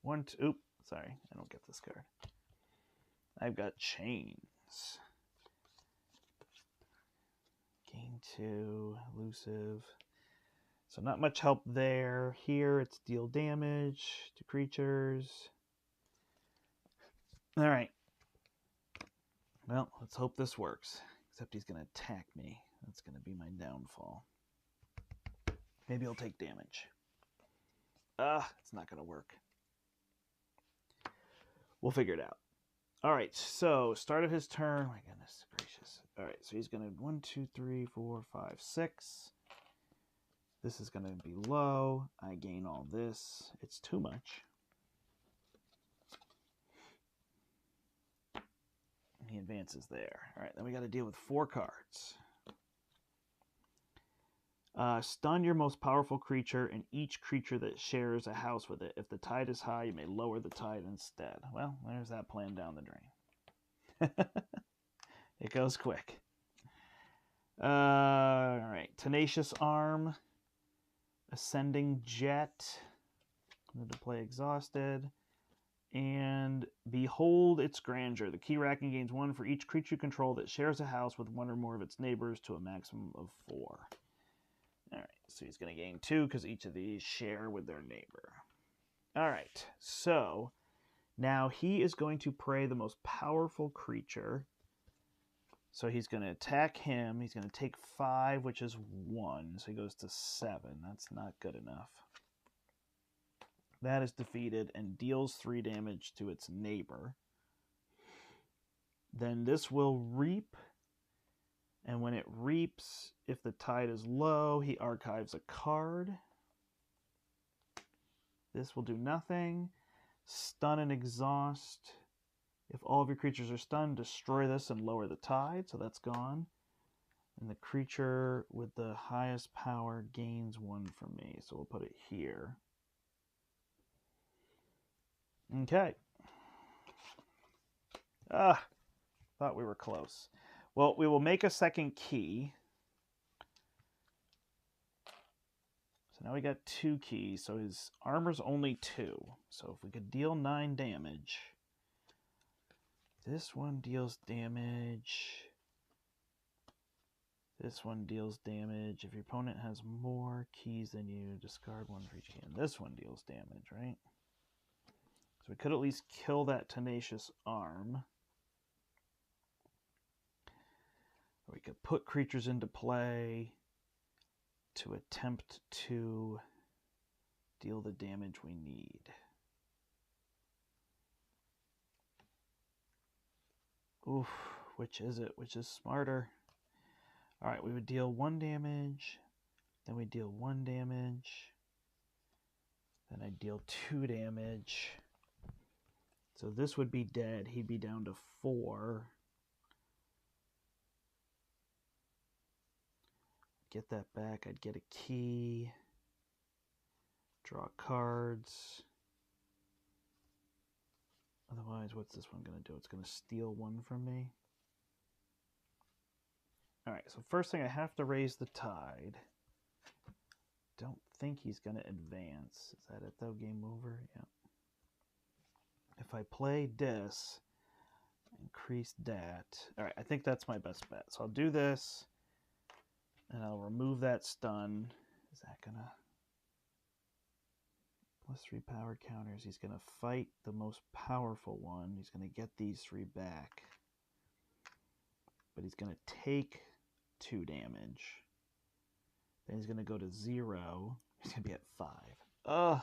1, 2. Oop, sorry, I don't get this card. I've got chains. Gain 2, elusive. So not much help there. Here it's deal damage to creatures. All right. Well, let's hope this works. Except he's going to attack me. That's going to be my downfall. Maybe he'll take damage. It's not going to work. We'll figure it out. All right, so start of his turn. My goodness gracious. All right, so he's going to 1, 2, 3, 4, 5, 6. This is going to be low. I gain all this. It's too much. He advances there. All right, then we got to deal with 4 cards. Stun your most powerful creature and each creature that shares a house with it. If the tide is high, you may lower the tide instead. Well, there's that plan down the drain. It goes quick. All right, Tenacious Arm, Ascending Jet. I'm going to play Exhausted. And Behold its Grandeur. The Keyraken gains 1 for each creature you control that shares a house with 1 or more of its neighbors to a maximum of 4. All right, so he's going to gain 2 because each of these share with their neighbor. All right, so now he is going to prey the most powerful creature. So he's going to attack him. He's going to take 5, which is 1. So he goes to 7. That's not good enough. That is defeated and deals 3 damage to its neighbor. Then this will reap. And when it reaps, if the tide is low, he archives a card. This will do nothing. Stun and exhaust. If all of your creatures are stunned, destroy this and lower the tide. So that's gone. And the creature with the highest power gains 1 from me. So we'll put it here. Okay. Thought we were close. Well, we will make a second key. So now we got 2 keys. So his armor's only 2. So if we could deal 9 damage, This one deals damage. This one deals damage. If your opponent has more keys than you, discard one for each key. And this one deals damage, right? So we could at least kill that tenacious arm. Or we could put creatures into play to attempt to deal the damage we need. Oof, which is it? Which is smarter? Alright, we would deal 1 damage, then we deal 1 damage, then I deal 2 damage. So this would be dead. He'd be down to 4. Get that back. I'd get a key. Draw cards. Otherwise, what's this one going to do? It's going to steal 1 from me. Alright, so first thing, I have to raise the tide. Don't think he's going to advance. Is that it though? Game over? Yeah. If I play this, increase that. Alright, I think that's my best bet. So I'll do this, and I'll remove that stun. Is that going to... +3 power counters. He's going to fight the most powerful one. He's going to get these 3 back. But he's going to take 2 damage. Then he's going to go to 0. He's going to be at 5. Ugh.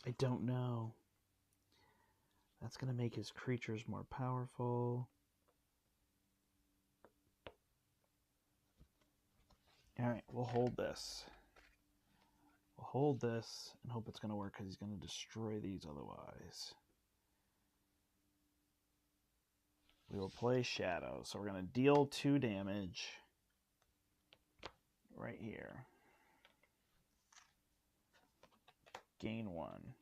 I don't know. That's going to make his creatures more powerful. Alright, we'll hold this. We'll hold this and hope it's going to work because he's going to destroy these otherwise. We will play Shadow. So we're going to deal 2 damage right here. Gain 1.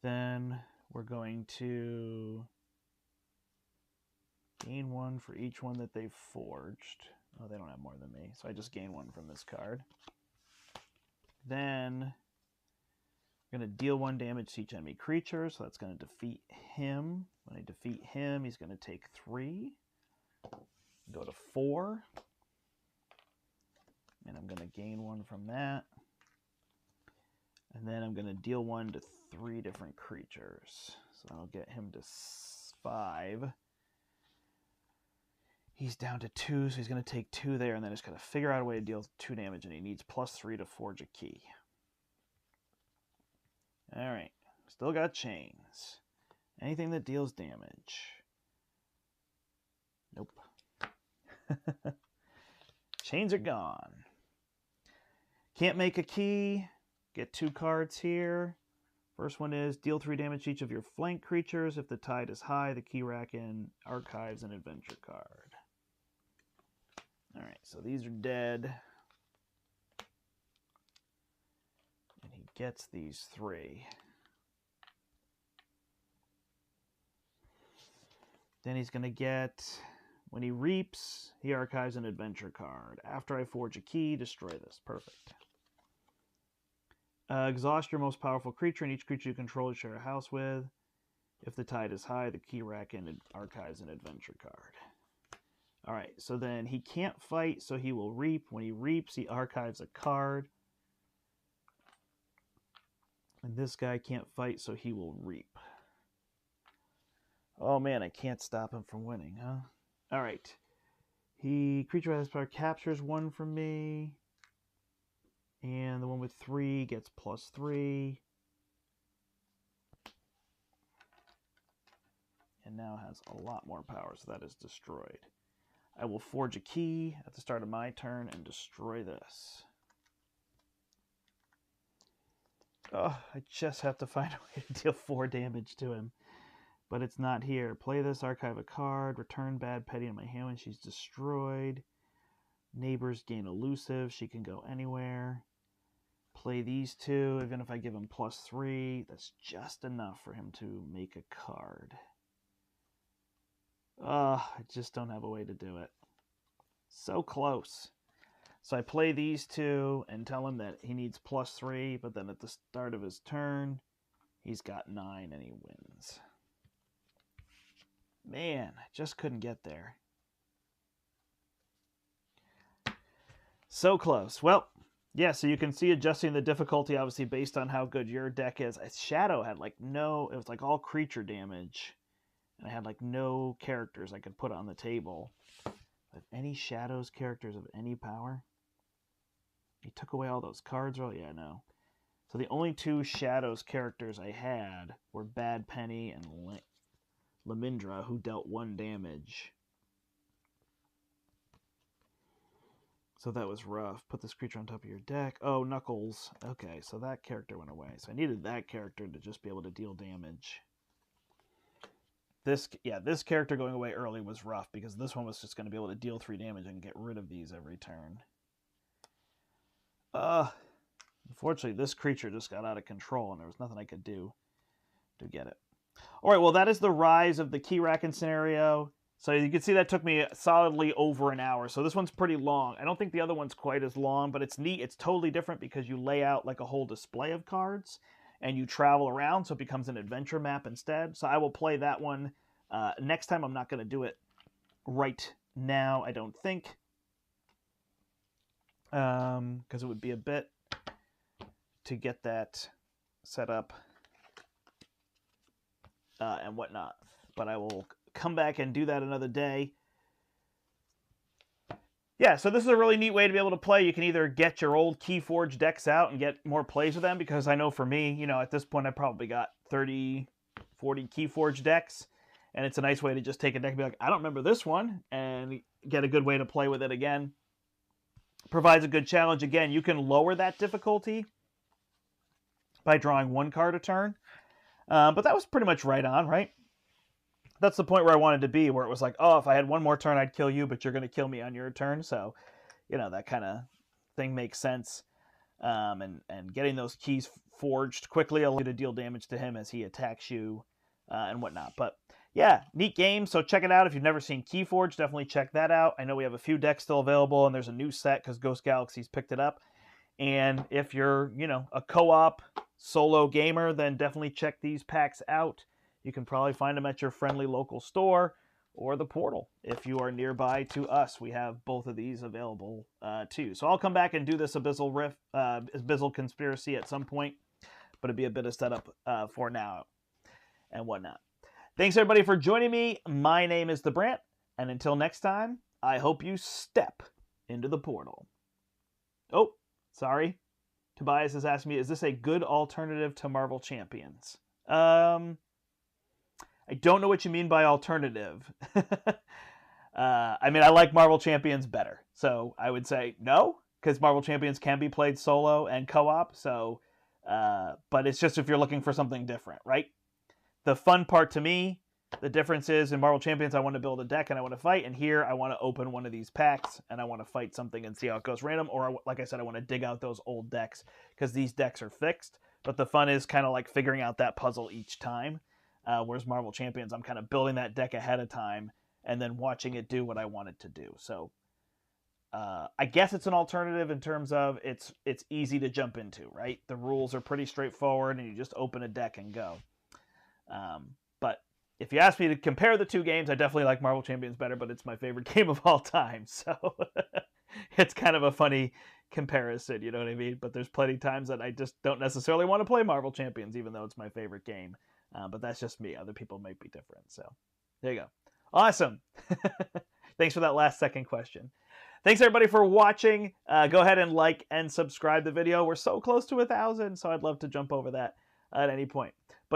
Then we're going to gain 1 for each one that they've forged. Oh, they don't have more than me, so I just gain 1 from this card. Then we're going to deal 1 damage to each enemy creature, so that's going to defeat him. When I defeat him, he's going to take 3. Go to 4. And I'm going to gain 1 from that. And then I'm going to deal 1 to 3 different creatures. So I'll get him to 5. He's down to 2, so he's going to take 2 there, and then he's going to figure out a way to deal 2 damage, and he needs +3 to forge a key. Alright, still got chains. Anything that deals damage. Nope. Chains are gone. Can't make a key. Get 2 cards here. First one is deal 3 damage to each of your flank creatures. If the tide is high, the Keyraken archives an adventure card. Alright, so these are dead. And he gets these 3. Then he's going to get, when he reaps, he archives an adventure card. After I forge a key, destroy this. Perfect. Exhaust your most powerful creature, and each creature you control you share a house with. If the tide is high, the Keyraken archives an adventure card. Alright, so then he can't fight, so he will reap. When he reaps, he archives a card. And this guy can't fight, so he will reap. Oh man, I can't stop him from winning, huh? Alright. Creature has power captures 1 from me. And the one with 3 gets +3. And now has a lot more power, so that is destroyed. I will forge a key at the start of my turn and destroy this. Oh, I just have to find a way to deal 4 damage to him. But it's not here. Play this, archive a card, return bad petty in my hand when she's destroyed. Neighbors gain elusive. She can go anywhere. Play these two. Even if I give him +3, that's just enough for him to make a card. I just don't have a way to do it. So close. So I play these two and tell him that he needs +3, but then at the start of his turn, he's got 9 and he wins. Man, I just couldn't get there. So close. Well, yeah, so you can see adjusting the difficulty, obviously, based on how good your deck is. Shadow had like no, it was like all creature damage. And I had like no characters I could put on the table. But any Shadows characters of any power? He took away all those cards, right? Yeah, no. So the only 2 Shadows characters I had were Bad Penny and Lamindra, who dealt 1 damage. So that was rough. Put this creature on top of your deck. Oh, Knuckles. Okay, so that character went away. So I needed that character to just be able to deal damage. This character going away early was rough because this one was just going to be able to deal 3 damage and get rid of these every turn. Unfortunately, this creature just got out of control and there was nothing I could do to get it. All right, well, that is the rise of the Keyraken scenario. So you can see that took me solidly over an hour. So this one's pretty long. I don't think the other one's quite as long, but it's neat. It's totally different because you lay out like a whole display of cards and you travel around, so it becomes an adventure map instead. So I will play that one next time. I'm not going to do it right now, I don't think, because it would be a bit to get that set up and whatnot. But I will come back and do that another day. Yeah, so this is a really neat way to be able to play. You can either get your old Keyforge decks out and get more plays with them, because I know for me, you know, at this point I probably got 30, 40 Keyforge decks, and it's a nice way to just take a deck and be like, I don't remember this one, and get a good way to play with it again. Provides a good challenge. Again, you can lower that difficulty by drawing 1 card a turn, but that was pretty much right on, right? That's the point where I wanted to be, where it was like, oh, if I had 1 more turn, I'd kill you, but you're going to kill me on your turn. So, you know, that kind of thing makes sense. And getting those keys forged quickly allows you to deal damage to him as he attacks you and whatnot. But yeah, neat game. So check it out. If you've never seen Keyforge, definitely check that out. I know we have a few decks still available, and there's a new set because Ghost Galaxy's picked it up. And if you're, you know, a co-op solo gamer, then definitely check these packs out. You can probably find them at your friendly local store or the portal. If you are nearby to us, we have both of these available too. So I'll come back and do this Abyssal Conspiracy at some point, but it'd be a bit of setup for now and whatnot. Thanks everybody for joining me. My name is the Brandt, and until next time, I hope you step into the portal. Oh, sorry. Tobias is asking me, is this a good alternative to Marvel Champions? I don't know what you mean by alternative. I mean, I like Marvel Champions better. So I would say no, because Marvel Champions can be played solo and co-op. So, but it's just if you're looking for something different, right? The fun part to me, the difference is in Marvel Champions, I want to build a deck and I want to fight. And here I want to open one of these packs and I want to fight something and see how it goes random. Or like I said, I want to dig out those old decks because these decks are fixed. But the fun is kind of like figuring out that puzzle each time. Whereas Marvel Champions, I'm kind of building that deck ahead of time and then watching it do what I want it to do. So I guess it's an alternative in terms of it's easy to jump into, right? The rules are pretty straightforward and you just open a deck and go. But if you ask me to compare the two games, I definitely like Marvel Champions better, but it's my favorite game of all time. So it's kind of a funny comparison, you know what I mean? But there's plenty of times that I just don't necessarily want to play Marvel Champions, even though it's my favorite game. But that's just me. Other people might be different. So there you go. Awesome. Thanks for that last second question. Thanks everybody for watching. Go ahead and like and subscribe the video. We're so close to 1,000, so I'd love to jump over that at any point. But